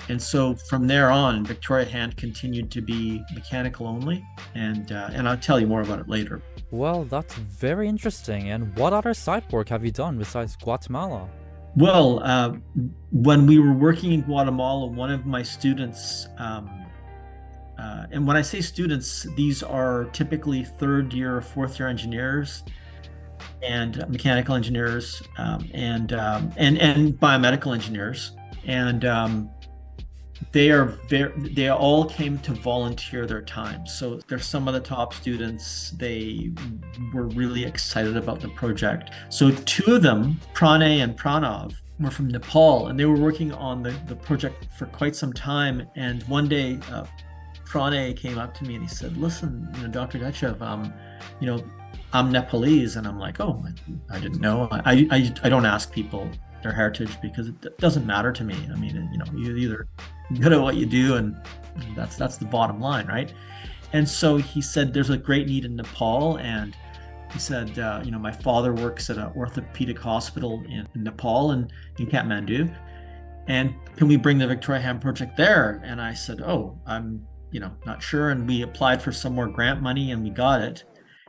And so from there on, Victoria Hand continued to be mechanical only, and I'll tell you more about it later. Well, that's very interesting. And what other side work have you done besides Guatemala? Well, when we were working in Guatemala, one of my students, and when I say students, these are typically 3rd year or 4th year engineers and mechanical engineers and biomedical engineers. And they all came to volunteer their time. So they're some of the top students. They were really excited about the project. So 2 of them, Pranay and Pranav, were from Nepal, and they were working on the project for quite some time. And one day, Pranay came up to me and he said, "Listen, Dr. Gachev, I'm Nepalese." And I'm like, "Oh, I didn't know." I don't ask people their heritage because it doesn't matter to me. I mean, you're either good at what you do, and that's the bottom line, right? And so he said, "There's a great need in Nepal," and he said, "My father works at an orthopedic hospital in Nepal and in Kathmandu, and can we bring the Victoria Hand project there?" And I said, "Oh, I'm not sure." And we applied for some more grant money and we got it.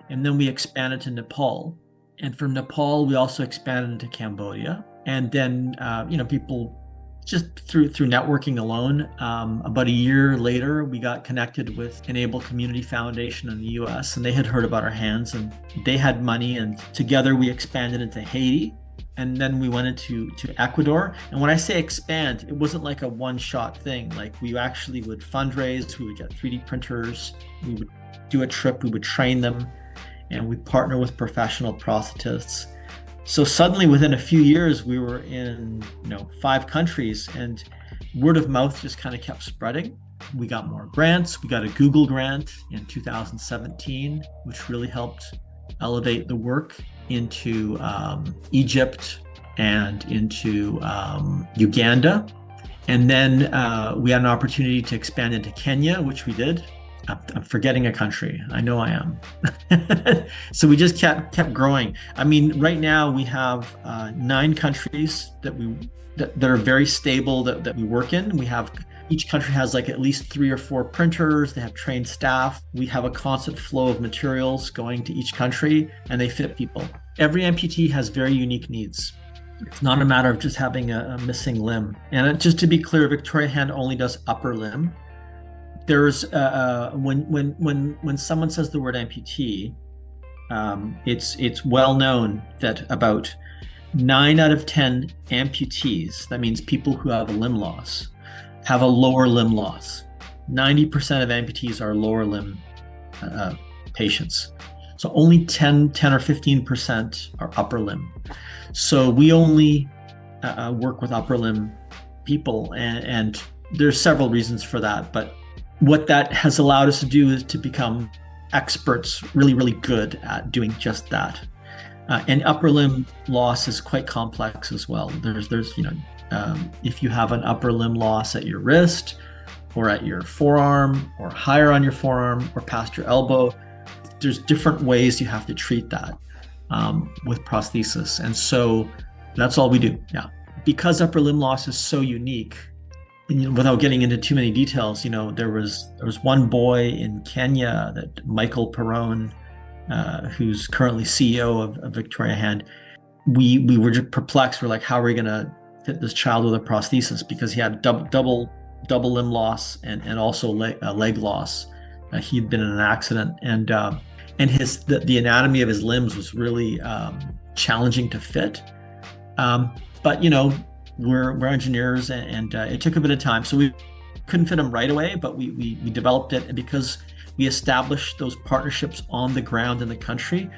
And then we expanded to Nepal. And from Nepal, we also expanded into Cambodia. And then, people just through networking alone, about a year later, we got connected with Enable Community Foundation in the US, and they had heard about our hands and they had money. And together we expanded into Haiti. And then we went into Ecuador. And when I say expand, it wasn't like a one-shot thing. Like we actually would fundraise, we would get 3D printers, we would do a trip, we would train them, and we'd partner with professional prosthetists. So suddenly within a few years, we were in 5 countries, and word of mouth just kind of kept spreading. We got more grants. We got a Google grant in 2017, which really helped elevate the work into Egypt and into Uganda. And then we had an opportunity to expand into Kenya, which we did. I'm forgetting a country. I know I am. So we just kept growing. I mean, right now we have 9 countries that are very stable that we work in. Each country has like at least 3 or 4 printers. They have trained staff. We have a constant flow of materials going to each country, and they fit people. Every amputee has very unique needs. It's not a matter of just having a missing limb. And just to be clear, Victoria Hand only does upper limb. There's when someone says the word amputee, it's well known that about 9 out of 10 amputees, that means people who have a limb loss, have a lower limb loss. 90% of amputees are lower limb patients. So only 10 or 15% are upper limb. So we only work with upper limb people, and there's several reasons for that. But what that has allowed us to do is to become experts, really, really good at doing just that. And upper limb loss is quite complex as well. There's if you have an upper limb loss at your wrist or at your forearm or higher on your forearm or past your elbow, there's different ways you have to treat that with prosthesis. And so that's all we do. Yeah. Because upper limb loss is so unique, and, without getting into too many details, there was one boy in Kenya, that Michael Perrone, who's currently CEO of Victoria Hand. We were just perplexed. We're like, how are we going to fit this child with a prosthesis? Because he had double limb loss and also leg loss. He'd been in an accident, and the anatomy of his limbs was really challenging to fit. But we're engineers, and it took a bit of time, so we couldn't fit him right away. But we developed it, and because we established those partnerships on the ground in the country.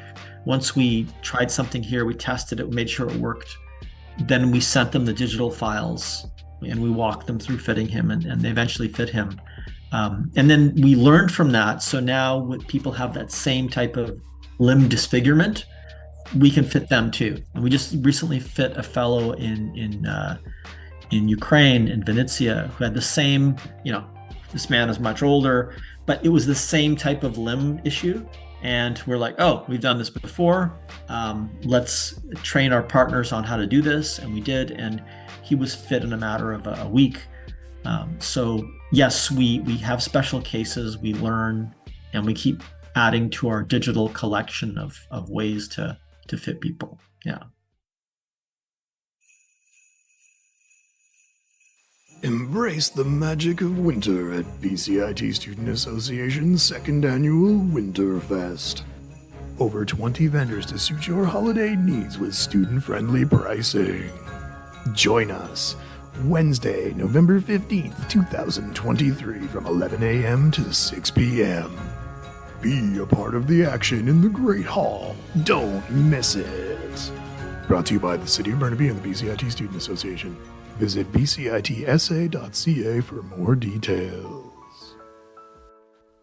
Once we tried something here, we tested it, we made sure it worked. Then we sent them the digital files, and we walked them through fitting him, and they eventually fit him. And then we learned from that. So now when people have that same type of limb disfigurement, we can fit them too. And we just recently fit a fellow in Ukraine, in Vinnytsia, who had the same, this man is much older, but it was the same type of limb issue. And we're like, oh, we've done this before. Let's train our partners on how to do this. And we did. And he was fit in a matter of a week. So yes, we have special cases, we learn, and we keep adding to our digital collection of ways to fit people. Yeah. Embrace the magic of winter at BCIT Student Association's second annual Winterfest. Over 20 vendors to suit your holiday needs with student-friendly pricing. Join us Wednesday, November 15th, 2023 from 11 a.m. to 6 p.m. Be a part of the action in the Great Hall. Don't miss it. Brought to you by the City of Burnaby and the BCIT Student Association. Visit bcitsa.ca for more details.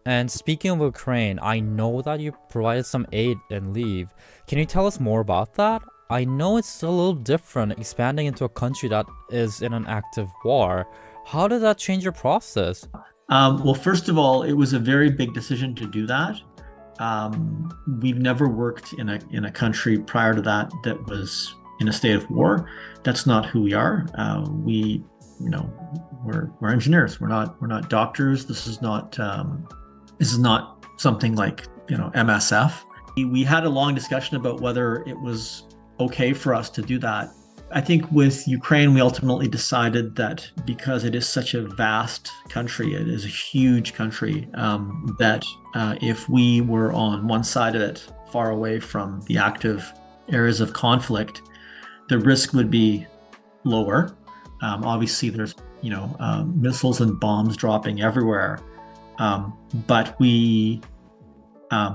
And speaking of Ukraine, I know that you provided some aid and leave. Can you tell us more about that? I know it's a little different expanding into a country that is in an active war. How did that change your process? Well, first of all, it was a very big decision to do that. We've never worked in a country prior to that was in a state of war. That's not who we are. We're engineers. We're not doctors. This is not something like MSF. We had a long discussion about whether it was okay for us to do that. I think with Ukraine, we ultimately decided that because it is such a vast country, it is a huge country, that if we were on one side of it, far away from the active areas of conflict, the risk would be lower. Obviously, there's missiles and bombs dropping everywhere, but we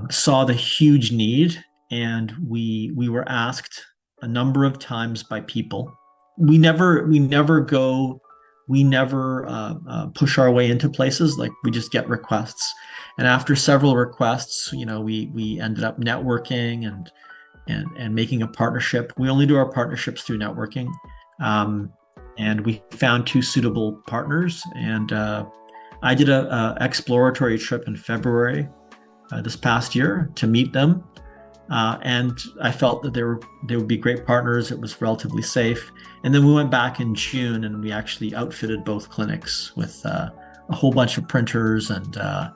saw the huge need, and we were asked a number of times by people. We never push our way into places. Like, we just get requests, and after several requests, we ended up networking and making a partnership. We only do our partnerships through networking, and we found two suitable partners. And I did a exploratory trip in February this past year to meet them. And I felt that they would be great partners. It was relatively safe. And then we went back in June, and we actually outfitted both clinics with a whole bunch of printers, and so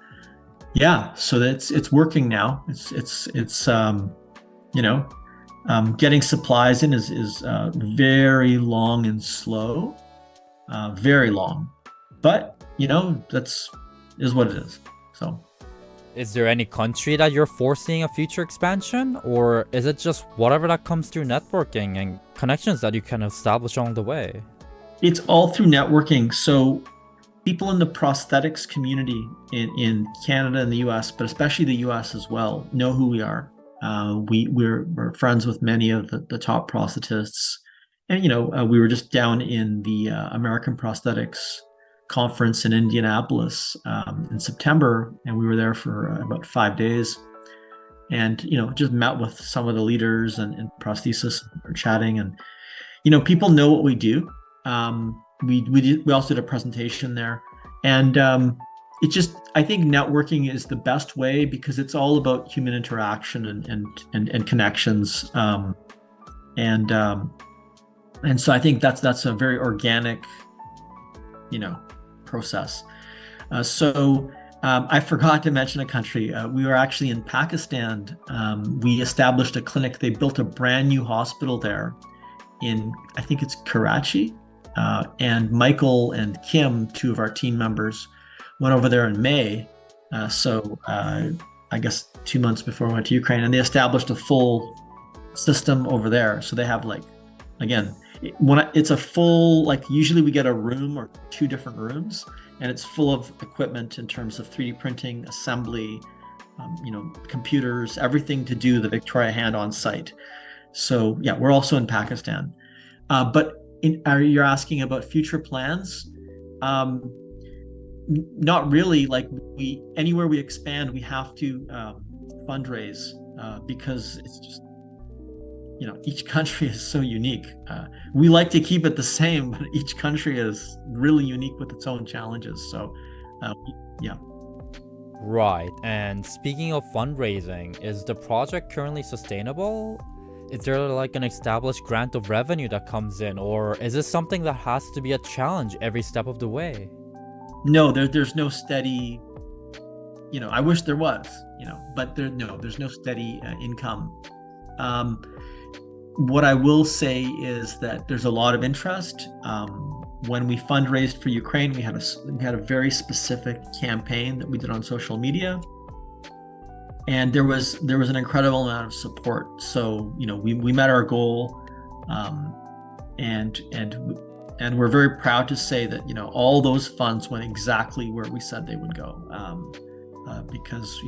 it's working now. It's getting supplies in is very long and slow, very long. But that's what it is. So. Is there any country that you're foreseeing a future expansion, or is it just whatever that comes through networking and connections that you can establish along the way? It's all through networking. So people in the prosthetics community in Canada and the US, but especially the US as well, know who we are. We're friends with many of the top prosthetists. And, we were just down in the American Prosthetics Conference in Indianapolis in September, and we were there for about 5 days, and just met with some of the leaders and prosthesis. We're chatting, and people know what we do. We also did a presentation there, and I think networking is the best way, because it's all about human interaction and connections, and so I think that's a very organic process. I forgot to mention a country. We were actually in Pakistan. We established a clinic. They built a brand new hospital there in, I think it's Karachi. And Michael and Kim, two of our team members, went over there in May. I guess 2 months before we went to Ukraine, and they established a full system over there. So they have it's a full, usually we get a room or two different rooms, and it's full of equipment in terms of 3D printing, assembly, computers, everything to do the Victoria hand on site. So yeah, we're also in Pakistan. But you're asking about future plans? Not really. Anywhere we expand, we have to fundraise, because it's just, each country is so unique. We like to keep it the same, but each country is really unique with its own challenges. So, yeah. Right. And speaking of fundraising, is the project currently sustainable? Is there an established grant of revenue that comes in, or is this something that has to be a challenge every step of the way? No, there's no steady, I wish there was, but there's no steady income. What I will say is that there's a lot of interest. When we fundraised for Ukraine, we had a very specific campaign that we did on social media, and there was an incredible amount of support. So we met our goal, and we're very proud to say that all those funds went exactly where we said they would go, because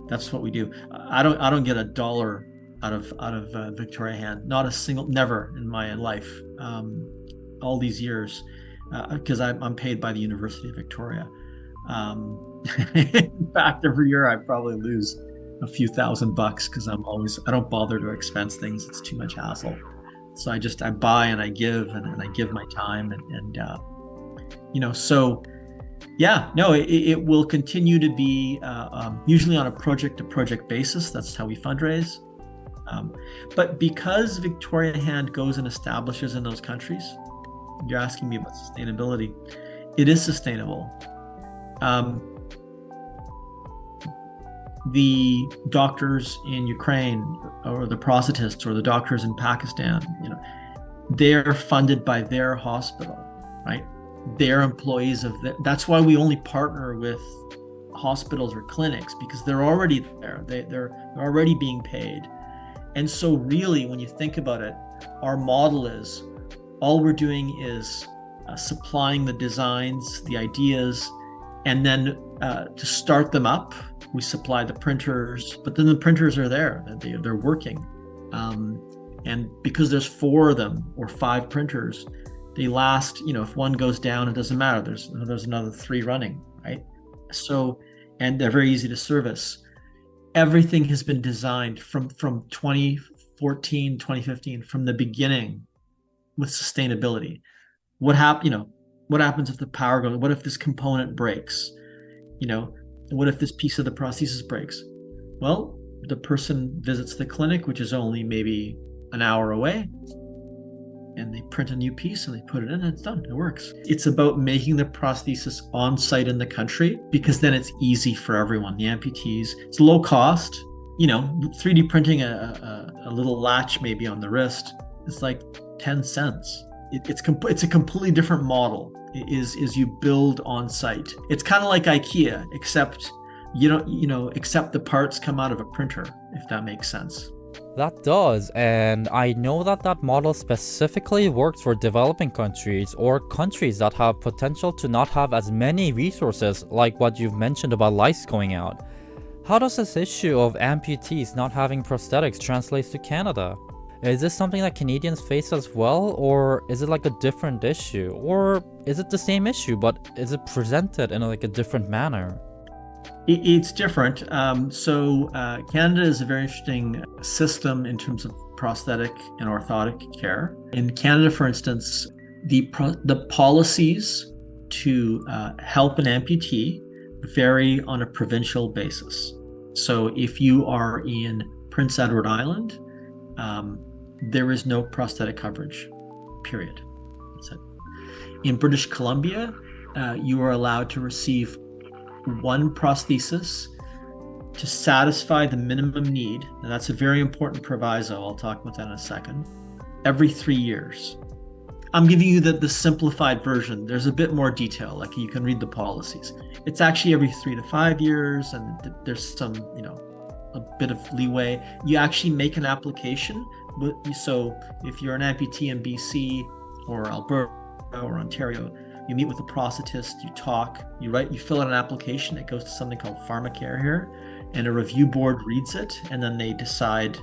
that's what we do. I don't get a dollar out of Victoria Hand. Not a single, never in my life, all these years, because I'm paid by the University of Victoria. In fact, every year I probably lose a few $1,000 because I don't bother to expense things. It's too much hassle. So I buy and I give and I give my time and so yeah, no, it will continue to be usually on a project-to-project basis. That's how we fundraise. But because Victoria Hand goes and establishes in those countries, you're asking me about sustainability. It is sustainable. The doctors in Ukraine, or the prosthetists, or the doctors in Pakistan, they're funded by their hospital, right? They're employees of that's why we only partner with hospitals or clinics, because they're already there. They're already being paid. And so really, when you think about it, our model is all we're doing is supplying the designs, the ideas, and then to start them up, we supply the printers, but then the printers are there, they're working. And because there's 4 of them or 5 printers, they last, if one goes down, it doesn't matter. There's another 3 running, right? So, and they're very easy to service. Everything has been designed from 2014, 2015, from the beginning with sustainability. What happens if the power goes? What if this component breaks? What if this piece of the prosthesis breaks? Well, the person visits the clinic, which is only maybe an hour away, and they print a new piece and they put it in and it's done. It works. It's about making the prosthesis on site in the country, because then it's easy for everyone. The amputees, it's low cost. 3D printing a little latch maybe on the wrist, it's like 10 cents. It's a completely different model. Is you build on site. It's kind of like IKEA, except except the parts come out of a printer, if that makes sense. That does, and I know that model specifically works for developing countries or countries that have potential to not have as many resources, like what you've mentioned about lights going out. How does this issue of amputees not having prosthetics translate to Canada? Is this something that Canadians face as well, or is it like a different issue? Or is it the same issue, but is it presented in a different manner? It's different. Canada is a very interesting system in terms of prosthetic and orthotic care. In Canada, for instance, the policies to help an amputee vary on a provincial basis. So if you are in Prince Edward Island, there is no prosthetic coverage, period. That's it. In British Columbia, you are allowed to receive 1 prosthesis to satisfy the minimum need. And that's a very important proviso. I'll talk about that in a second. Every 3 years. I'm giving you the simplified version. There's a bit more detail, like you can read the policies. It's actually every 3 to 5 years, and there's some, a bit of leeway. You actually make an application. So if you're an amputee in BC or Alberta or Ontario, you meet with a prosthetist, you talk, you fill out an application. It goes to something called PharmaCare here, and a review board reads it, and then they decide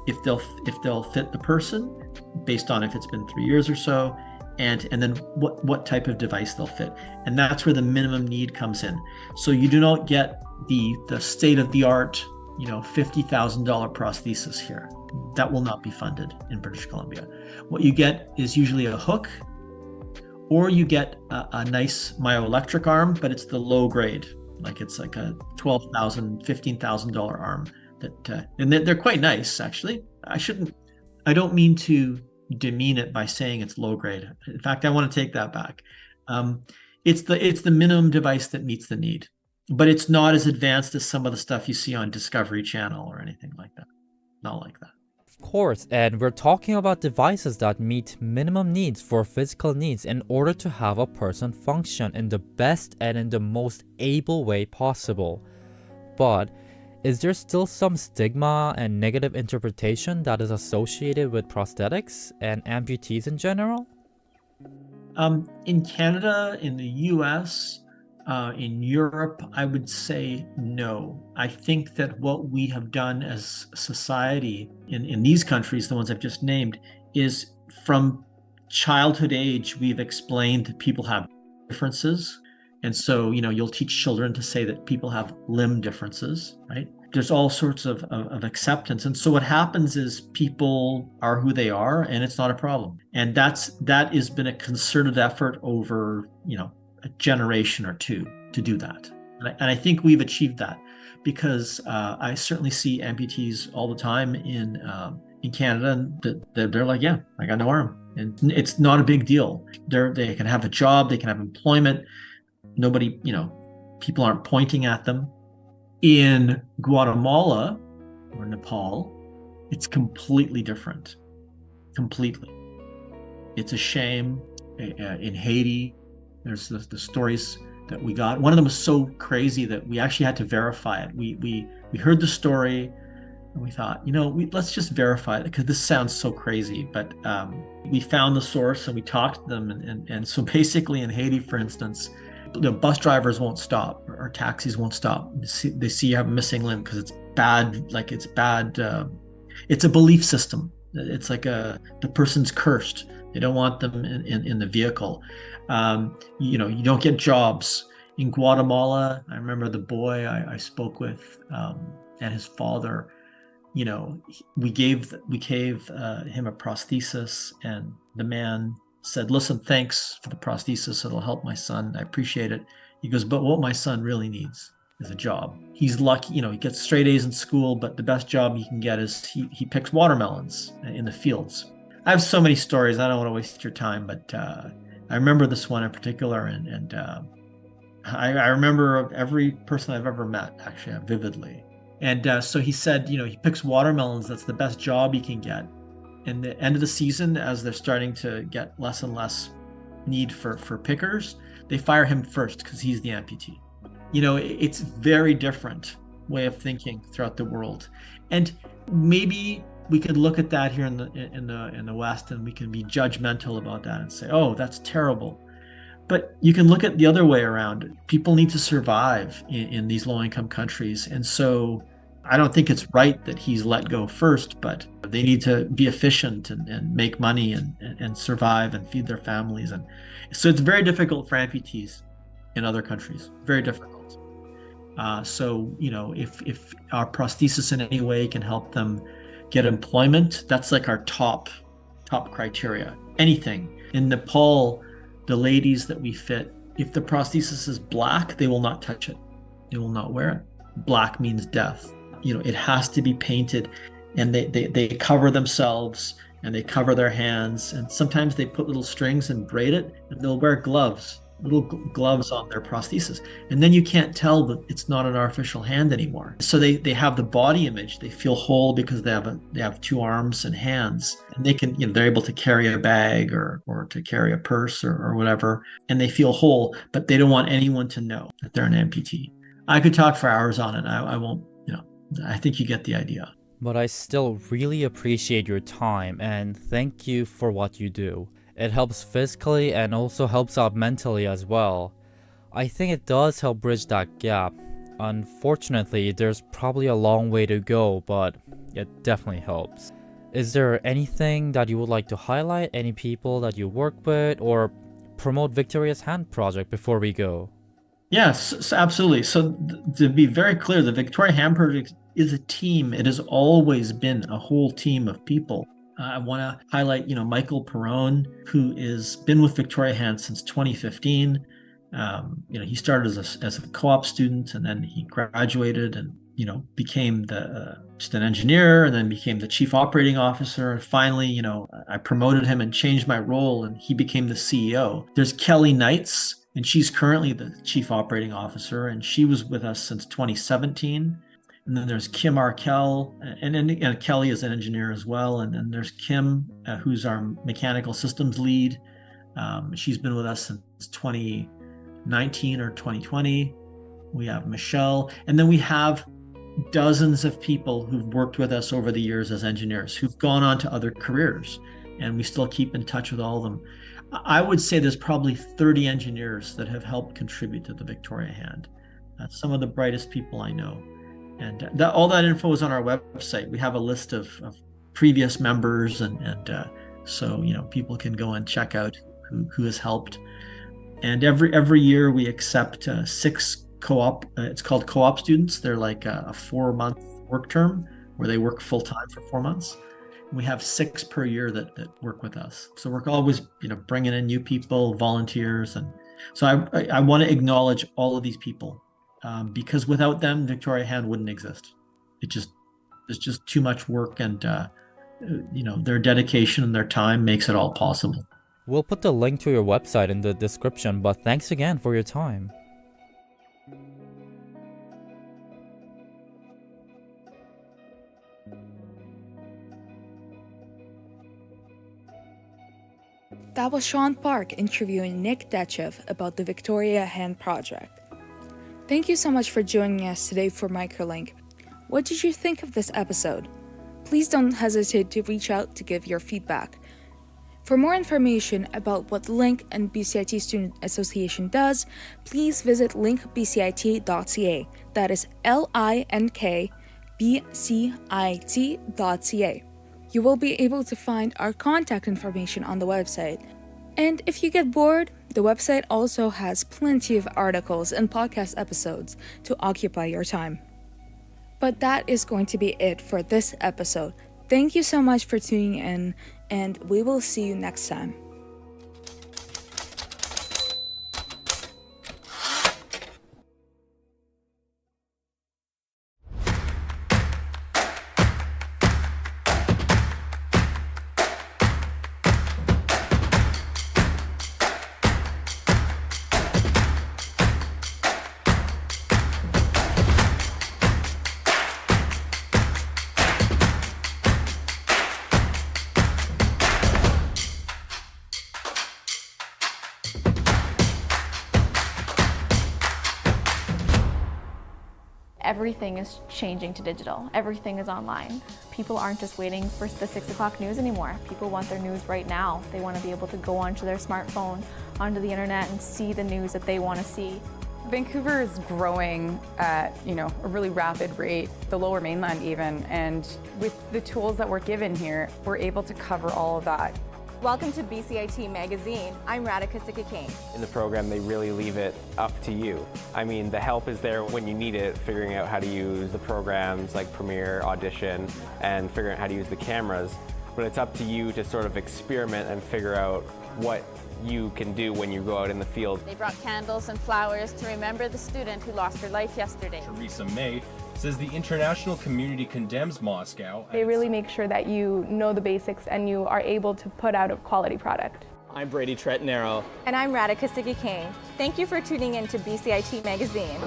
if they'll fit the person based on if it's been 3 years or so, and then what type of device they'll fit. And that's where the minimum need comes in. So you do not get the state-of-the-art, $50,000 prosthesis here. That will not be funded in British Columbia. What you get is usually a hook, or you get a nice myoelectric arm, but it's the low grade. It's like a $12,000, $15,000 arm. And they're quite nice, actually. I don't mean to demean it by saying it's low grade. In fact, I want to take that back. It's the minimum device that meets the need, but it's not as advanced as some of the stuff you see on Discovery Channel or anything like that. Not like that. Of course, and we're talking about devices that meet minimum needs for physical needs in order to have a person function in the best and in the most able way possible. But is there still some stigma and negative interpretation that is associated with prosthetics and amputees in general? In Canada, in the US, In Europe, I would say no. I think that what we have done as a society in these countries, the ones I've just named, is from childhood age, we've explained that people have differences. And so, you'll teach children to say that people have limb differences, right? There's all sorts of acceptance. And so what happens is people are who they are, and it's not a problem. And that has been a concerted effort over, a generation or two to do that. And I think we've achieved that because I certainly see amputees all the time in Canada, and they're like, yeah, I got no arm. And it's not a big deal. They can have a job, they can have employment. Nobody, people aren't pointing at them. In Guatemala or Nepal, it's completely different. Completely. It's a shame. In Haiti, there's the stories that we got. One of them was so crazy that we actually had to verify it. We heard the story and we thought, let's just verify it because this sounds so crazy. But we found the source and we talked to them. And so basically in Haiti, for instance, the bus drivers won't stop or taxis won't stop. They see you have a missing limb because it's bad. It's a belief system. It's like the person's cursed. They don't want them in the vehicle. You don't get jobs. In Guatemala, I remember the boy I spoke with and his father, we gave him a prosthesis, and the man said, listen, thanks for the prosthesis. It'll help my son. I appreciate it. He goes, but what my son really needs is a job. He's lucky, he gets straight A's in school, but the best job he can get is he picks watermelons in the fields. I have so many stories. I don't want to waste your time, but I remember this one in particular, and I remember every person I've ever met, actually, vividly. And so he said, he picks watermelons. That's the best job he can get. And the end of the season, as they're starting to get less and less need for pickers, they fire him first because he's the amputee. It's very different way of thinking throughout the world. And maybe we could look at that here in the West, and we can be judgmental about that and say, oh, that's terrible. But you can look at the other way around. People need to survive in these low-income countries. And so I don't think it's right that he's let go first, but they need to be efficient and make money and survive and feed their families. And so it's very difficult for amputees in other countries, very difficult. So, if our prosthesis in any way can help them get employment, that's like our top criteria. Anything. In Nepal, the ladies that we fit, if the prosthesis is black, they will not touch it. They will not wear it. Black means death. It has to be painted, and they cover themselves and they cover their hands, and sometimes they put little strings and braid it, and they'll wear little gloves on their prosthesis, and then you can't tell that it's not an artificial hand anymore. So they have the body image. They feel whole because they have two arms and hands, and they can they're able to carry a bag or to carry a purse or whatever, and they feel whole, but they don't want anyone to know that they're an amputee. I could talk for hours on it. I won't. I think you get the idea. But I still really appreciate your time, and thank you for what you do. It helps physically and also helps out mentally as well. I think it does help bridge that gap. Unfortunately, there's probably a long way to go, but it definitely helps. Is there anything that you would like to highlight, any people that you work with, or promote Victoria's Hand Project before we go? Yes, absolutely. So to be very clear, the Victoria Hand Project is a team. It has always been a whole team of people. I want to highlight, Michael Perrone, who has been with Victoria Hand since 2015. He started as a co-op student, and then he graduated and, became just an engineer, and then became the chief operating officer. And finally, I promoted him and changed my role, and he became the CEO. There's Kelly Knights, and she's currently the chief operating officer, and she was with us since 2017. And then there's Kim Arkell, and Kelly is an engineer as well. And then there's Kim, who's our mechanical systems lead. She's been with us since 2019 or 2020. We have Michelle, and then we have dozens of people who've worked with us over the years as engineers who've gone on to other careers, and we still keep in touch with all of them. I would say there's probably 30 engineers that have helped contribute to the Victoria Hand. That's some of the brightest people I know. And all that info is on our website. We have a list of previous members, and so people can go and check out who has helped. And every year we accept 6 co-op. It's called co-op students. They're like a 4-month work term where they work full time for 4 months. We have 6 per year that work with us. So we're always bringing in new people, volunteers, and so I want to acknowledge all of these people because without them, Victoria Hand wouldn't exist. There's just too much work, and their dedication and their time makes it all possible. We'll put the link to your website in the description, but thanks again for your time. That was Sean Park interviewing Nick Detchev about the Victoria Hand Project. Thank you so much for joining us today for Microlink. What did you think of this episode? Please don't hesitate to reach out to give your feedback. For more information about what LINK and BCIT Student Association does, please visit linkbcit.ca. That is linkbcit.ca. You will be able to find our contact information on the website. And if you get bored, the website also has plenty of articles and podcast episodes to occupy your time. But that is going to be it for this episode. Thank you so much for tuning in, and we will see you next time. Everything is changing to digital. Everything is online. People aren't just waiting for the 6 o'clock news anymore. People want their news right now. They want to be able to go onto their smartphone, onto the internet, and see the news that they want to see. Vancouver is growing at a really rapid rate, the Lower Mainland even, and with the tools that we're given here, we're able to cover all of that. Welcome to BCIT Magazine. I'm Radhika Sikakane. In the program, they really leave it up to you. I mean, the help is there when you need it, figuring out how to use the programs like Premiere, Audition, and figuring out how to use the cameras. But it's up to you to sort of experiment and figure out what you can do when you go out in the field. They brought candles and flowers to remember the student who lost her life yesterday. Theresa May says the international community condemns Moscow. They really make sure that you know the basics and you are able to put out a quality product. I'm Brady Tretnero. And I'm Radhika Sikakane. Thank you for tuning in to BCIT Magazine.